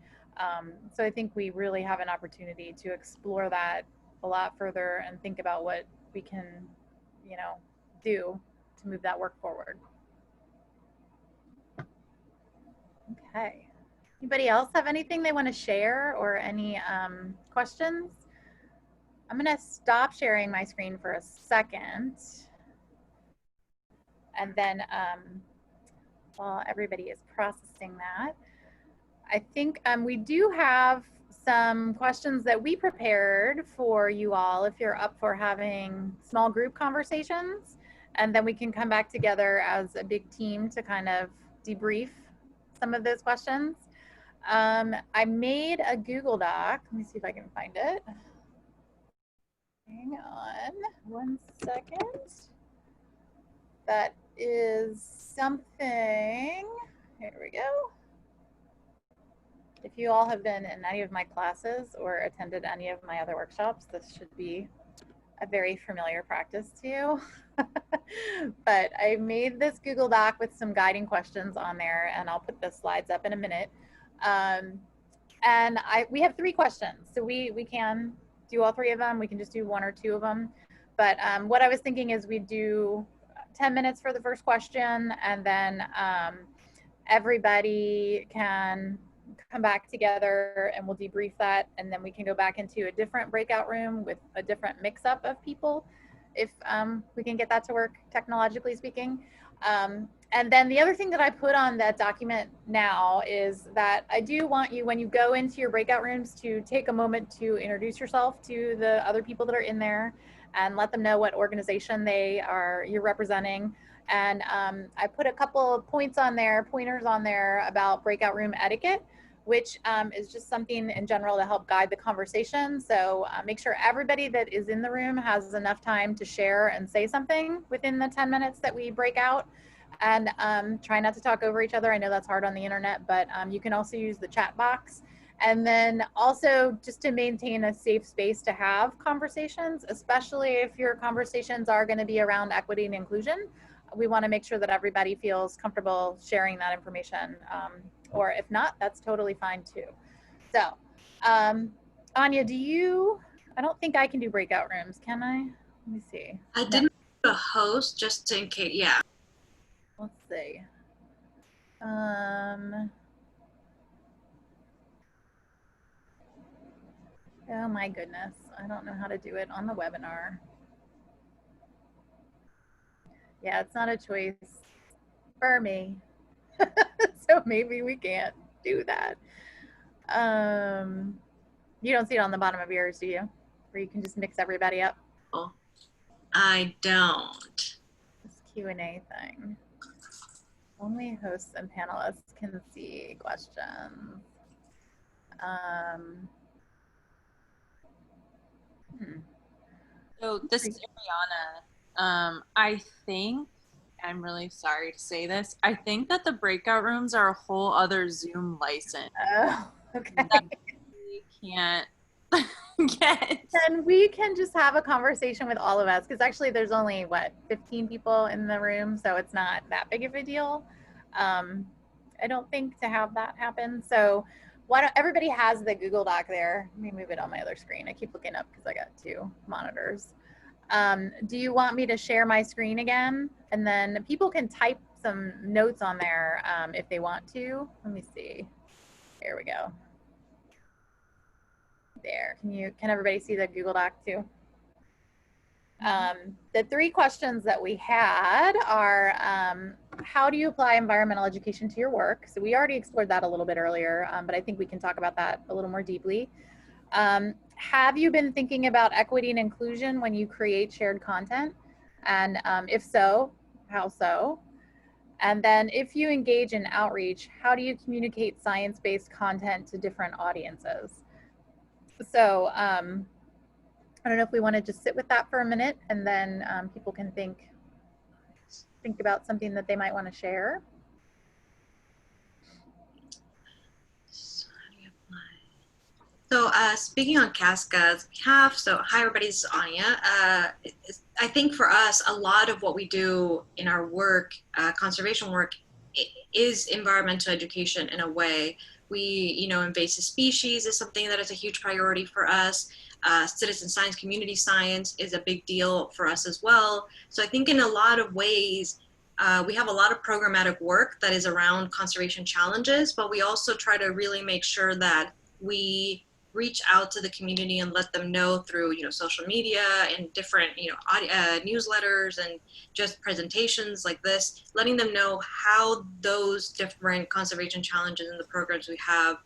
So I think we really have an opportunity to explore that a lot further and think about what we can, you know, do to move that work forward. Okay. Anybody else have anything they want to share or any questions? I'm going to stop sharing my screen for a second. And then while everybody is processing that, I think we do have some questions that we prepared for you all if you're up for having small group conversations. And then we can come back together as a big team to kind of debrief some of those questions. I made a Google Doc. Let me see if I can find it. Hang on 1 second. That is something, here we go. If you all have been in any of my classes or attended any of my other workshops, this should be a very familiar practice to you. But I made this Google Doc with some guiding questions on there, and I'll put the slides up in a minute. And we have 3 questions, so we can do all 3 of them. We can just do 1 or 2 of them. But what I was thinking is we'd do 10 minutes for the first question, and then everybody can come back together and we'll debrief that, and then we can go back into a different breakout room with a different mix-up of people if we can get that to work, technologically speaking. And then the other thing that I put on that document now is that I do want you, when you go into your breakout rooms, to take a moment to introduce yourself to the other people that are in there and let them know what organization you're representing. And I put a couple of pointers on there about breakout room etiquette, which is just something in general to help guide the conversation. So make sure everybody that is in the room has enough time to share and say something within the 10 minutes that we break out. And try not to talk over each other. I know that's hard on the internet, but you can also use the chat box. And then also just to maintain a safe space to have conversations, especially if your conversations are going to be around equity and inclusion. We want to make sure that everybody feels comfortable sharing that information. Or if not, that's totally fine too. So, Anya, I don't think I can do breakout rooms, can I? Let me see. I didn't do a host just in case, yeah. Let's see. Oh my goodness, I don't know how to do it on the webinar. Yeah, it's not a choice for me. So maybe we can't do that. You don't see it on the bottom of yours, do you? Where you can just mix everybody up? Oh, I don't. This Q&A thing. Only hosts and panelists can see questions. So this is Ariana. I think, I'm really sorry to say this, I think that the breakout rooms are a whole other Zoom license Oh, okay. that we can't get. And we can just have a conversation with all of us, because actually there's only, what, 15 people in the room, so it's not that big of a deal. I don't think, to have that happen. So why don't everybody has the Google Doc there? Let me move it on my other screen. I keep looking up because I got two monitors. Do you want me to share my screen again? And then people can type some notes on there if they want to. Let me see. There we go. There. Can everybody see the Google Doc too? The three questions that we had are, how do you apply environmental education to your work? So we already explored that a little bit earlier, but I think we can talk about that a little more deeply. Have you been thinking about equity and inclusion when you create shared content? And if so, how so? And then if you engage in outreach, how do you communicate science-based content to different audiences? So I don't know if we want to just sit with that for a minute, and then people can think about something that they might want to share. So speaking on Casca's behalf, so hi everybody, this is Anya. I think for us, a lot of what we do in our work, conservation work, is environmental education in a way. We, invasive species is something that is a huge priority for us. Citizen science, community science is a big deal for us as well. So I think in a lot of ways, we have a lot of programmatic work that is around conservation challenges, but we also try to really make sure that we reach out to the community and let them know through, social media and different, newsletters and just presentations like this, letting them know how those different conservation challenges and the programs we have,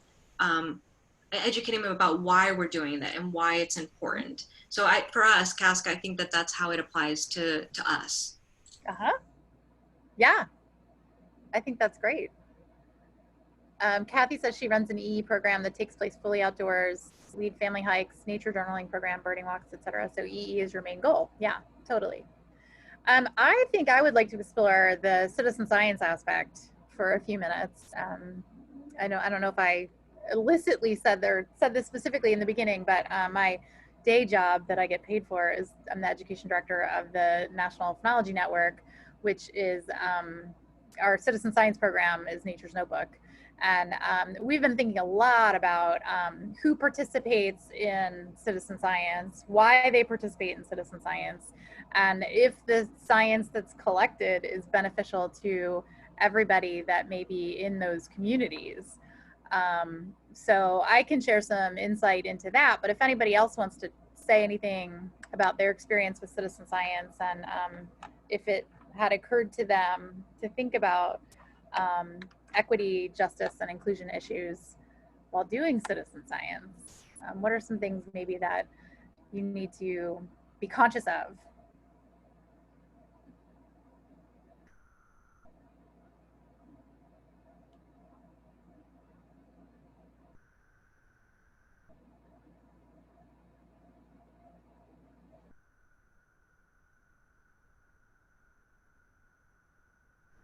educating them about why we're doing that and why it's important. So for us, Casca, I think that that's how it applies to us. Yeah, I think that's great. Kathy says she runs an EE program that takes place fully outdoors, lead family hikes, nature journaling program, birding walks, etc. So EE is your main goal. Yeah, totally. I think I would like to explore the citizen science aspect for a few minutes. I don't know if I illicitly said this specifically in the beginning, but my day job that I get paid for is I'm the education director of the National Phenology Network, which is our citizen science program is Nature's Notebook. And we've been thinking a lot about who participates in citizen science, why they participate in citizen science, and if the science that's collected is beneficial to everybody that may be in those communities. So I can share some insight into that, but if anybody else wants to say anything about their experience with citizen science and if it had occurred to them to think about equity, justice, and inclusion issues while doing citizen science, what are some things maybe that you need to be conscious of?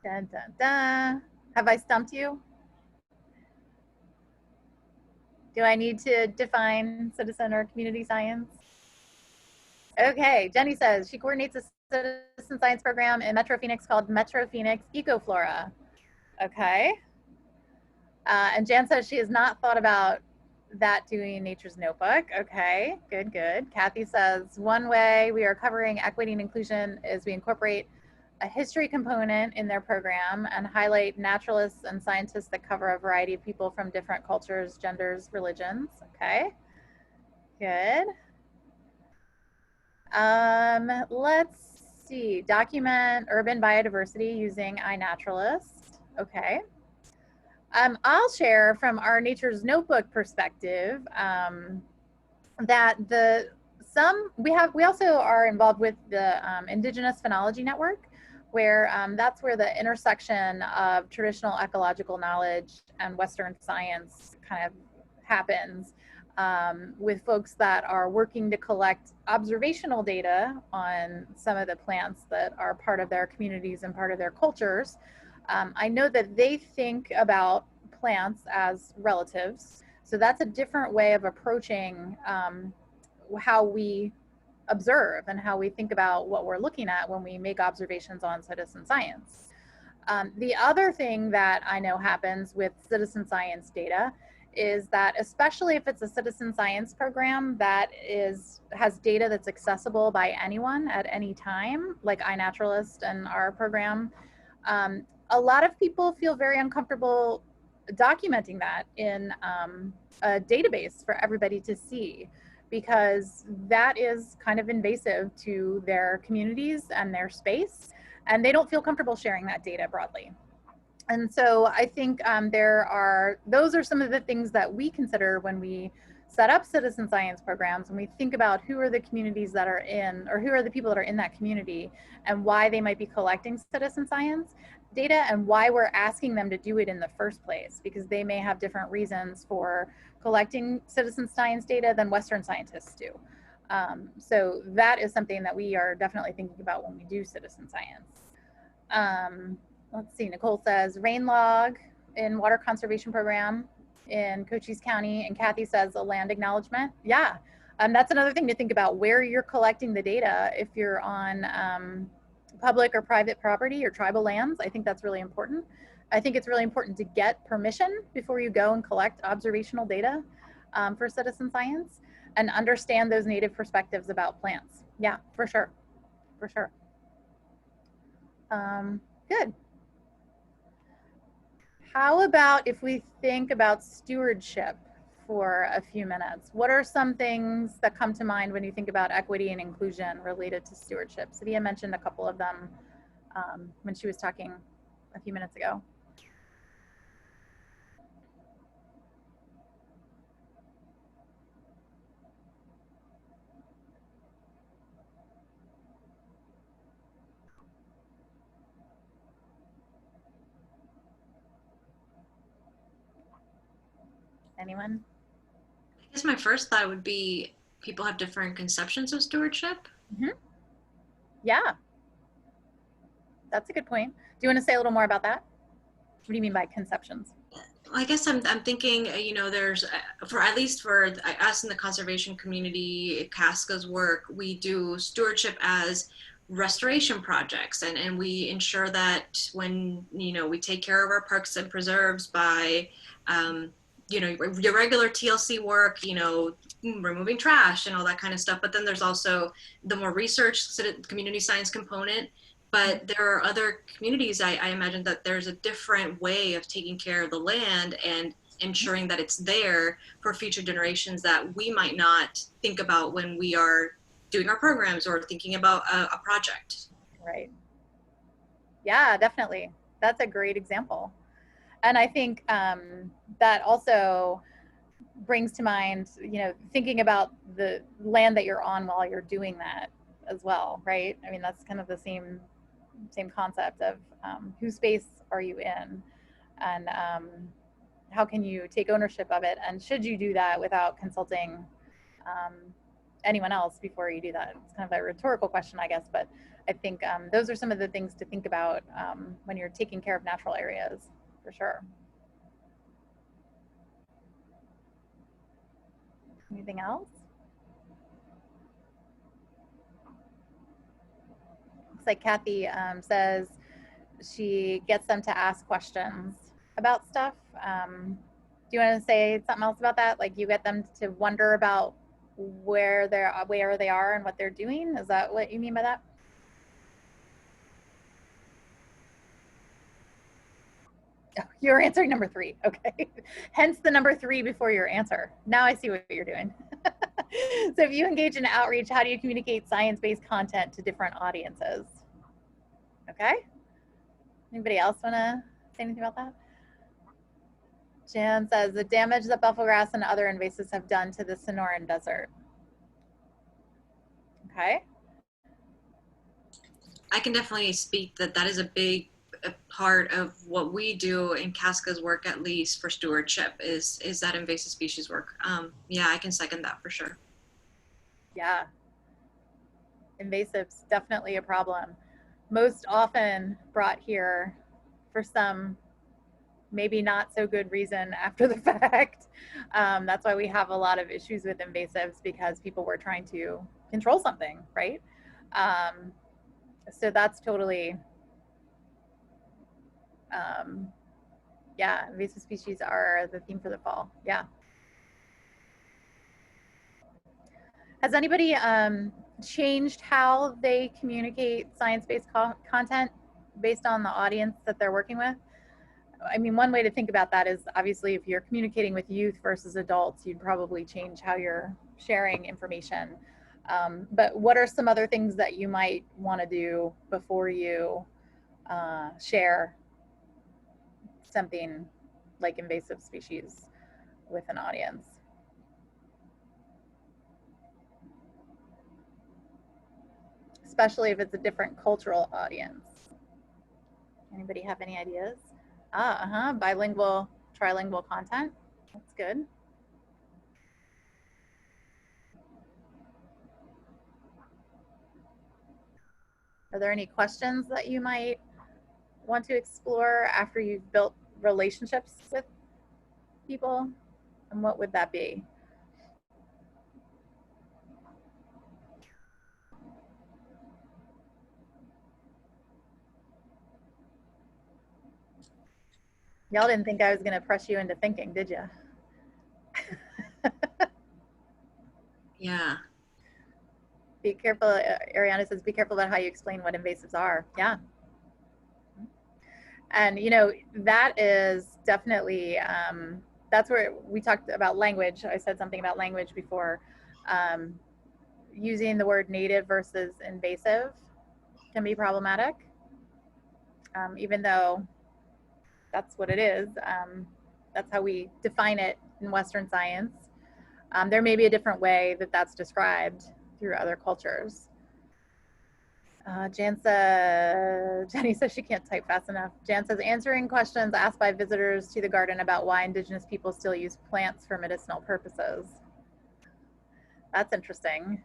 Dun, dun, dun. Have I stumped you? Do I need to define citizen or community science? Okay, Jenny says she coordinates a citizen science program in Metro Phoenix called Metro Phoenix Ecoflora. Okay. And Jan says she has not thought about that doing Nature's Notebook. Okay, good, good. Kathy says one way we are covering equity and inclusion is we incorporate a history component in their program and highlight naturalists and scientists that cover a variety of people from different cultures, genders, religions. Okay, good. Let's see, document urban biodiversity using iNaturalist. Okay. I'll share from our Nature's Notebook perspective that we also are involved with the Indigenous Phenology Network, where that's where the intersection of traditional ecological knowledge and Western science kind of happens, with folks that are working to collect observational data on some of the plants that are part of their communities and part of their cultures. I know that they think about plants as relatives, so that's a different way of approaching how we observe and how we think about what we're looking at when we make observations on citizen science. The other thing that I know happens with citizen science data is that, especially if it's a citizen science program that has data that's accessible by anyone at any time, like iNaturalist and our program, a lot of people feel very uncomfortable documenting that in a database for everybody to see, because that is kind of invasive to their communities and their space, and they don't feel comfortable sharing that data broadly. And so I think those are some of the things that we consider when we set up citizen science programs, when we think about who are the communities that are in, or who are the people that are in that community and why they might be collecting citizen science data and why we're asking them to do it in the first place, because they may have different reasons for collecting citizen science data than Western scientists do. So that is something that we are definitely thinking about when we do citizen science. Let's see, Nicole says rain log in water conservation program in Cochise County, and Kathy says a land acknowledgement. Yeah, that's another thing to think about, where you're collecting the data. If you're on public or private property or tribal lands, I think that's really important. I think it's really important to get permission before you go and collect observational data for citizen science and understand those native perspectives about plants. Yeah, for sure, for sure. Good. How about if we think about stewardship for a few minutes? What are some things that come to mind when you think about equity and inclusion related to stewardship? Sadia mentioned a couple of them when she was talking a few minutes ago. Anyone? I guess my first thought would be people have different conceptions of stewardship. Mm-hmm. Yeah, that's a good point. Do you want to say a little more about that? What do you mean by conceptions? I guess I'm thinking, there's, for at least for us in the conservation community, Casca's work, we do stewardship as restoration projects, and we ensure that when, we take care of our parks and preserves by, your regular TLC work, removing trash and all that kind of stuff. But then there's also the more research community science component. But there are other communities, I imagine that there's a different way of taking care of the land and ensuring that it's there for future generations that we might not think about when we are doing our programs or thinking about a project. Right. Yeah, definitely. That's a great example. And I think that also brings to mind, thinking about the land that you're on while you're doing that as well, right? I mean, that's kind of the same concept of whose space are you in, and how can you take ownership of it, and should you do that without consulting anyone else before you do that. It's kind of a rhetorical question, I guess, but I think those are some of the things to think about when you're taking care of natural areas, for sure. Anything else? Looks like Kathy says she gets them to ask questions about stuff. Do you want to say something else about that? Like you get them to wonder about where they are and what they're doing? Is that what you mean by that? Oh, you're answering number 3. Okay. Hence the number 3 before your answer. Now I see what you're doing. So if you engage in outreach, how do you communicate science-based content to different audiences? Okay. Anybody else want to say anything about that? Jan says the damage that bufflegrass and other invasives have done to the Sonoran Desert. Okay. I can definitely speak that is a big part of what we do in Casca's work, at least for stewardship, is that invasive species work. Yeah, I can second that for sure. Yeah. Invasives, definitely a problem. Most often brought here for some maybe not so good reason after the fact. That's why we have a lot of issues with invasives, because people were trying to control something, right? So that's totally, yeah, invasive species are the theme for the fall. Yeah. Has anybody changed how they communicate science-based content based on the audience that they're working with? I mean, one way to think about that is obviously if you're communicating with youth versus adults, you'd probably change how you're sharing information. But what are some other things that you might want to do before you share something like invasive species with an audience? Especially if it's a different cultural audience. Anybody have any ideas? Bilingual, trilingual content. That's good. Are there any questions that you might want to explore after you've built relationships with people? And what would that be? Y'all didn't think I was going to press you into thinking, did you? Yeah. Be careful, Ariana says, be careful about how you explain what invasives are. Yeah. And, you know, that is definitely, that's where we talked about language. I said something about language before. Using the word native versus invasive can be problematic, even though that's what it is. That's how we define it in Western science. There may be a different way that that's described through other cultures. Jenny says she can't type fast enough. Jan says, answering questions asked by visitors to the garden about why Indigenous people still use plants for medicinal purposes. That's interesting.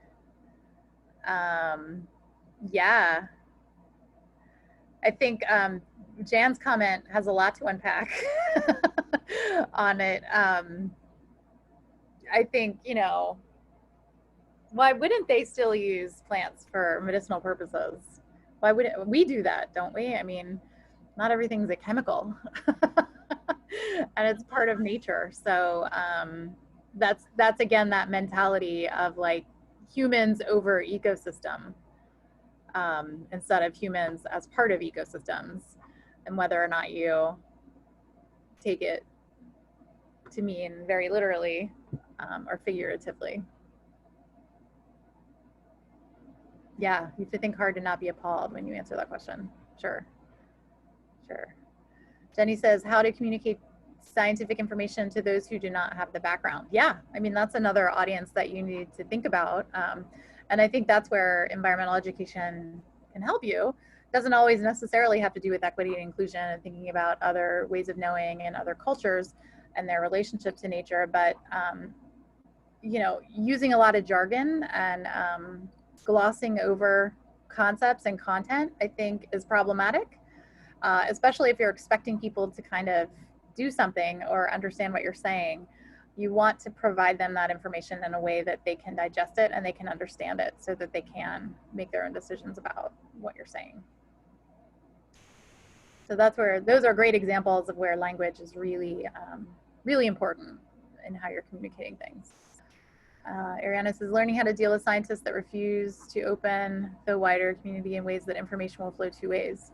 Yeah. I think Jan's comment has a lot to unpack on it. I think, you know, why wouldn't they still use plants for medicinal purposes? Why wouldn't we do that, don't we? I mean, not everything's a chemical and it's part of nature. So that's again, that mentality of like humans over ecosystem instead of humans as part of ecosystems, and whether or not you take it to mean very literally or figuratively. Yeah, you have to think hard to not be appalled when you answer that question. Sure. Jenny says, how to communicate scientific information to those who do not have the background. Yeah, I mean, that's another audience that you need to think about. And I think that's where environmental education can help you. It doesn't always necessarily have to do with equity and inclusion and thinking about other ways of knowing and other cultures and their relationship to nature, but you know, using a lot of jargon and glossing over concepts and content, I think is problematic, especially if you're expecting people to kind of do something or understand what you're saying. You want to provide them that information in a way that they can digest it and they can understand it so that they can make their own decisions about what you're saying. So that's where, those are great examples of where language is really, really important in how you're communicating things. Ariana says, learning how to deal with scientists that refuse to open the wider community in ways that information will flow two ways.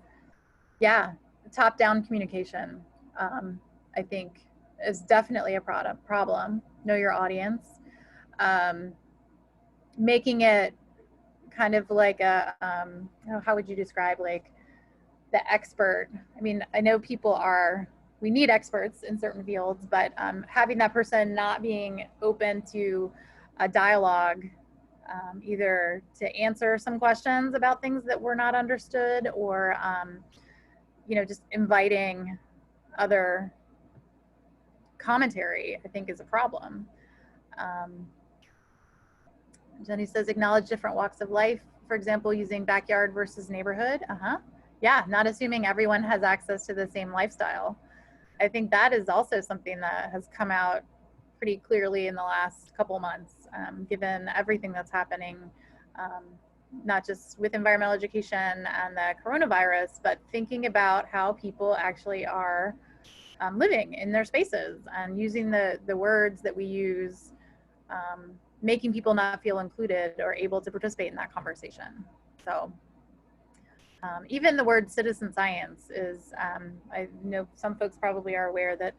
Yeah, top-down communication, I think, is definitely a problem. Know your audience. Making it kind of like a, how would you describe like the expert? I mean, I know people are, we need experts in certain fields, but having that person not being open to a dialogue, either to answer some questions about things that were not understood, or you know, just inviting other commentary, I think is a problem. Jenny says, acknowledge different walks of life, for example, using backyard versus neighborhood. Yeah, not assuming everyone has access to the same lifestyle. I think that is also something that has come out pretty clearly in the last couple months, given everything that's happening, not just with environmental education and the coronavirus, but thinking about how people actually are living in their spaces and using the words that we use, making people not feel included or able to participate in that conversation. So even the word citizen science is, I know some folks probably are aware that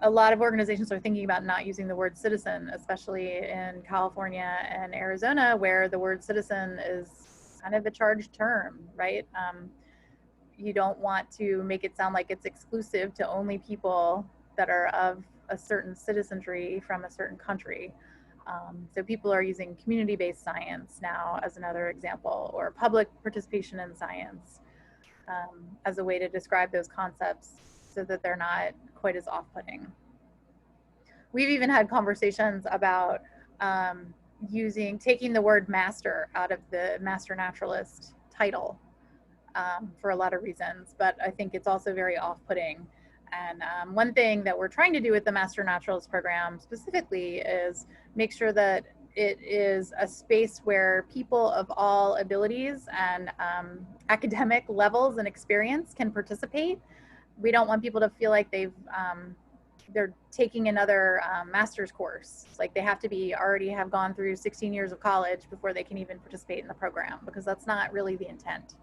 a lot of organizations are thinking about not using the word citizen, especially in California and Arizona, where the word citizen is kind of a charged term, right? You don't want to make it sound like it's exclusive to only people that are of a certain citizenry from a certain country. So people are using community-based science now as another example, or public participation in science as a way to describe those concepts so that they're not quite as off-putting. We've even had conversations about taking the word master out of the master naturalist title for a lot of reasons, but I think it's also very off-putting. And one thing that we're trying to do with the Master Naturalist program specifically is make sure that it is a space where people of all abilities and academic levels and experience can participate. We don't want people to feel like they're taking another master's course. Like they have to already have gone through 16 years of college before they can even participate in the program, because that's not really the intent.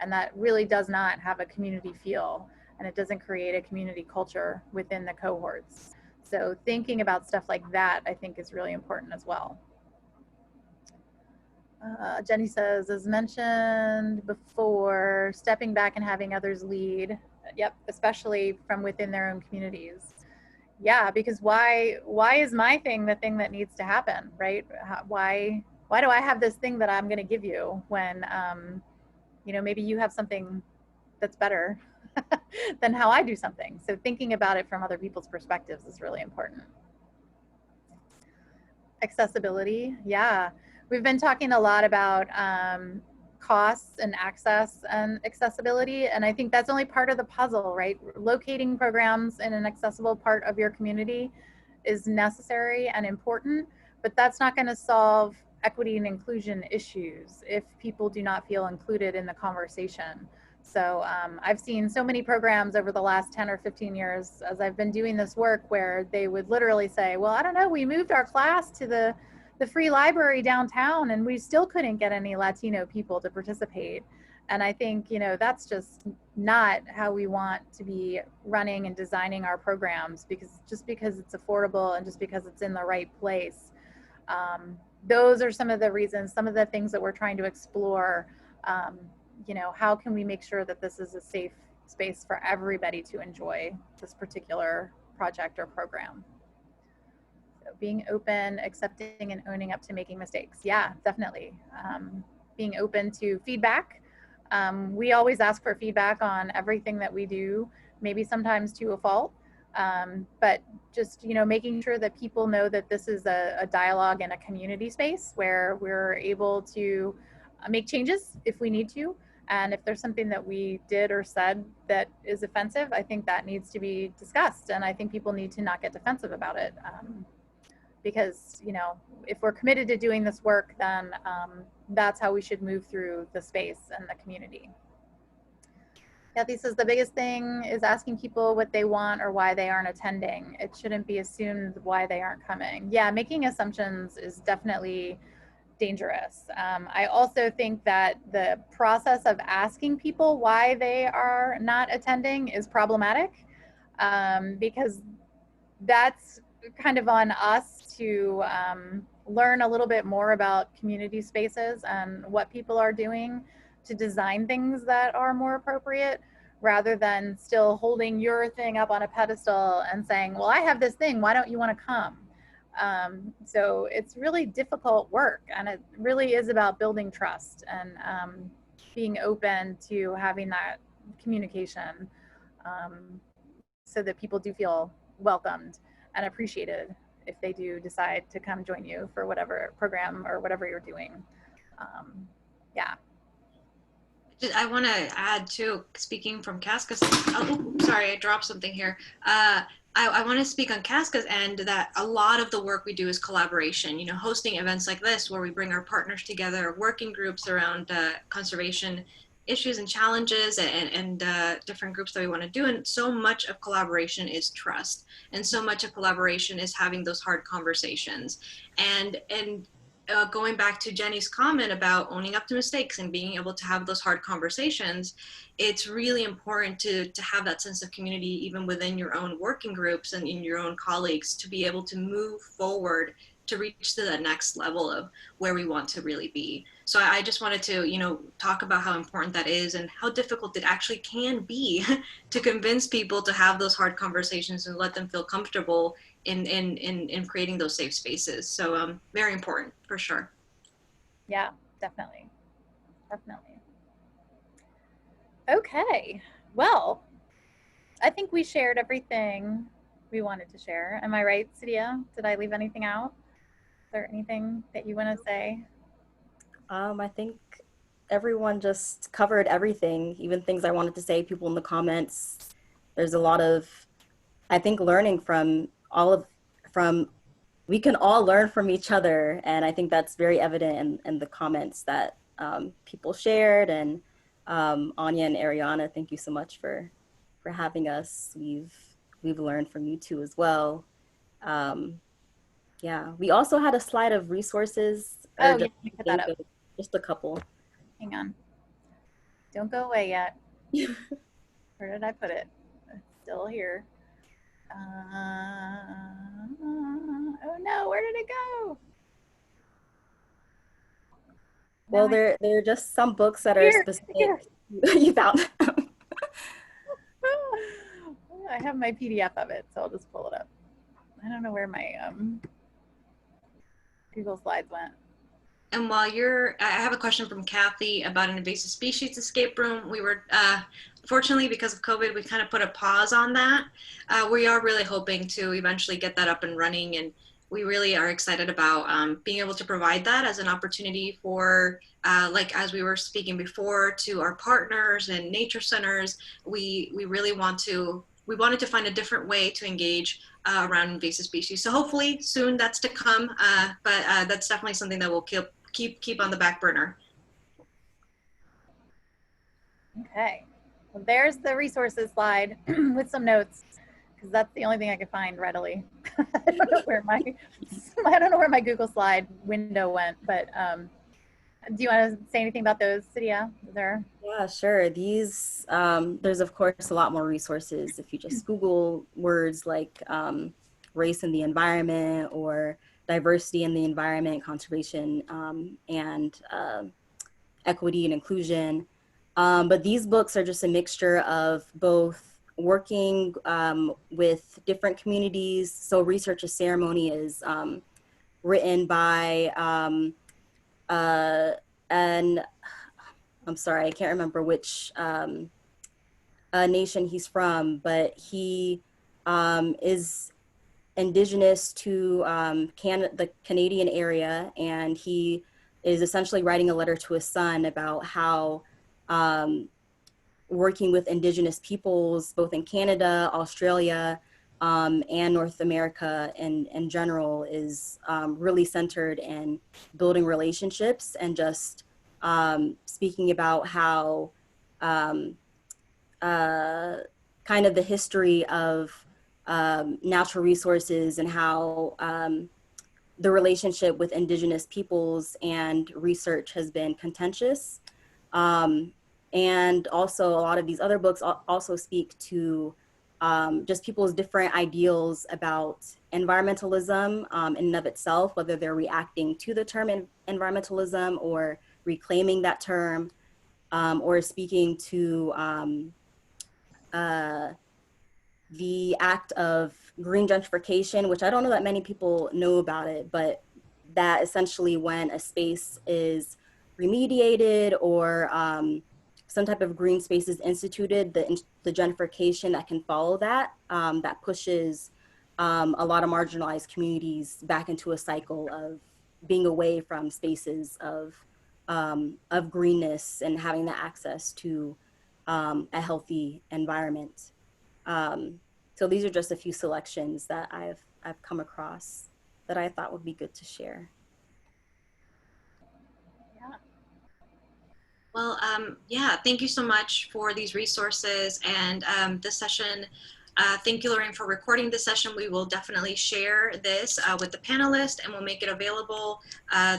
And that really does not have a community feel, and it doesn't create a community culture within the cohorts. So thinking about stuff like that, I think, is really important as well. Jenny says, as mentioned before, stepping back and having others lead. Yep, especially from within their own communities. Yeah, because why is my thing the thing that needs to happen, right? Why do I have this thing that I'm going to give you when, you know, maybe you have something that's better than how I do something. So thinking about it from other people's perspectives is really important. Accessibility, yeah. We've been talking a lot about costs and access and accessibility, and I think that's only part of the puzzle, right? Locating programs in an accessible part of your community is necessary and important, but that's not going to solve equity and inclusion issues if people do not feel included in the conversation. So I've seen so many programs over the last 10 or 15 years as I've been doing this work where they would literally say, well, I don't know, we moved our class to the free library downtown and we still couldn't get any Latino people to participate. And I think, you know, that's just not how we want to be running and designing our programs, because just because it's affordable and just because it's in the right place. Those are some of the reasons, some of the things that we're trying to explore. You know, how can we make sure that this is a safe space for everybody to enjoy this particular project or program? So being open, accepting and owning up to making mistakes. Yeah, definitely. Being open to feedback. We always ask for feedback on everything that we do, maybe sometimes to a fault. But just, making sure that people know that this is a dialogue and a community space where we're able to make changes if we need to. And if there's something that we did or said that is offensive, I think that needs to be discussed. And I think people need to not get defensive about it. Because, if we're committed to doing this work, then that's how we should move through the space and the community. Kathy says the biggest thing is asking people what they want or why they aren't attending. It shouldn't be assumed why they aren't coming. Yeah, making assumptions is definitely dangerous. I also think that the process of asking people why they are not attending is problematic, because that's kind of on us to learn a little bit more about community spaces and what people are doing to design things that are more appropriate, rather than still holding your thing up on a pedestal and saying, well, I have this thing, why don't you want to come? So it's really difficult work, and it really is about building trust and being open to having that communication, so that people do feel welcomed and appreciated if they do decide to come join you for whatever program or whatever you're doing. Yeah. I want to add too, speaking from Casca's, sorry, I dropped something here. I want to speak on Casca's end that a lot of the work we do is collaboration, hosting events like this where we bring our partners together, working groups around conservation issues and challenges and different groups that we want to do. And so much of collaboration is trust. And so much of collaboration is having those hard conversations. And going back to Jenny's comment about owning up to mistakes and being able to have those hard conversations, it's really important to have that sense of community even within your own working groups and in your own colleagues, to be able to move forward to reach to the next level of where we want to really be. So I just wanted to, talk about how important that is and how difficult it actually can be to convince people to have those hard conversations and let them feel comfortable in creating those safe spaces. So very important for sure. Yeah, definitely. Definitely. Okay. Well, I think we shared everything we wanted to share. Am I right, Sadia? Did I leave anything out? Is there anything that you want to say? I think everyone just covered everything, even things I wanted to say, people in the comments. There's a lot of, I think, learning from we can all learn from each other. And I think that's very evident in the comments that people shared. And Anya and Ariana, thank you so much for having us. We've learned from you too as well. Yeah, we also had a slide of resources. Oh, yeah, put that up. Just a couple. Hang on. Don't go away yet. Where did I put it? It's still here. Oh no, where did it go? Well, there are just some books that are specific. You found them. I have my PDF of it, so I'll just pull it up. I don't know where my Google Slides went. And while I have a question from Kathy about an invasive species escape room. We were, fortunately, because of COVID, we kind of put a pause on that. We are really hoping to eventually get that up and running, and we really are excited about being able to provide that as an opportunity for, like as we were speaking before, to our partners and nature centers. We really wanted to find a different way to engage around invasive species. So hopefully soon that's to come, but that's definitely something that we'll keep on the back burner. Okay, well, there's the resources slide with some notes, because that's the only thing I could find readily. I don't know where my Google Slide window went, but do you want to say anything about those, Sadia? Yeah, sure. These, there's of course a lot more resources if you just Google words like race in the environment or diversity in the environment, conservation, and equity and inclusion. But these books are just a mixture of both working with different communities. So Research a Ceremony is written by, and I'm sorry, I can't remember which nation he's from, but he is indigenous to the Canadian area, and he is essentially writing a letter to his son about how working with indigenous peoples, both in Canada, Australia, and North America in general is really centered in building relationships and just speaking about how kind of the history of natural resources and how the relationship with indigenous peoples and research has been contentious. And also a lot of these other books also speak to just people's different ideals about environmentalism in and of itself, whether they're reacting to the term environmentalism or reclaiming that term, or speaking to the act of green gentrification, which I don't know that many people know about it, but that essentially when a space is remediated or some type of green space is instituted, the gentrification that can follow that, that pushes a lot of marginalized communities back into a cycle of being away from spaces of greenness and having the access to a healthy environment. So these are just a few selections that I've come across that I thought would be good to share. Yeah. Well, yeah, thank you so much for these resources and this session. Thank you, Lorraine, for recording this session. We will definitely share this with the panelists, and we'll make it available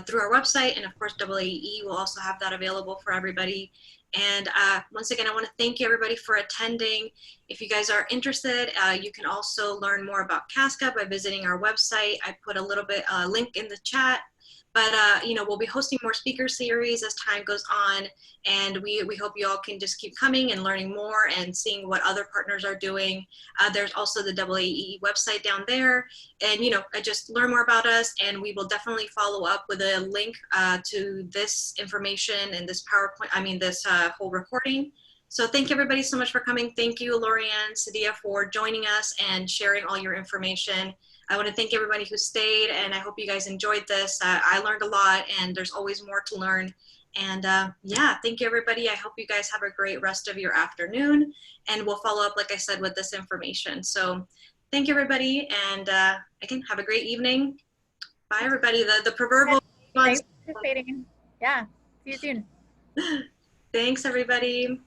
through our website. And of course, AAE will also have that available for everybody. And once again, I want to thank you, everybody, for attending. If you guys are interested, you can also learn more about CASCA by visiting our website. I put a little bit link in the chat. But, you know, we'll be hosting more speaker series as time goes on. And we hope you all can just keep coming and learning more and seeing what other partners are doing. There's also the AAE website down there. And, you know, just learn more about us. And we will definitely follow up with a link to this information and this PowerPoint, this whole recording. So thank you everybody so much for coming. Thank you, Lorianne, Sadia, for joining us and sharing all your information. I want to thank everybody who stayed, and I hope you guys enjoyed this. I learned a lot, and there's always more to learn. And yeah, thank you, everybody. I hope you guys have a great rest of your afternoon, and we'll follow up, like I said, with this information. So thank you, everybody, and again, have a great evening. Bye, everybody. The proverbial. Thanks for participating. Yeah, see you soon. Thanks, everybody.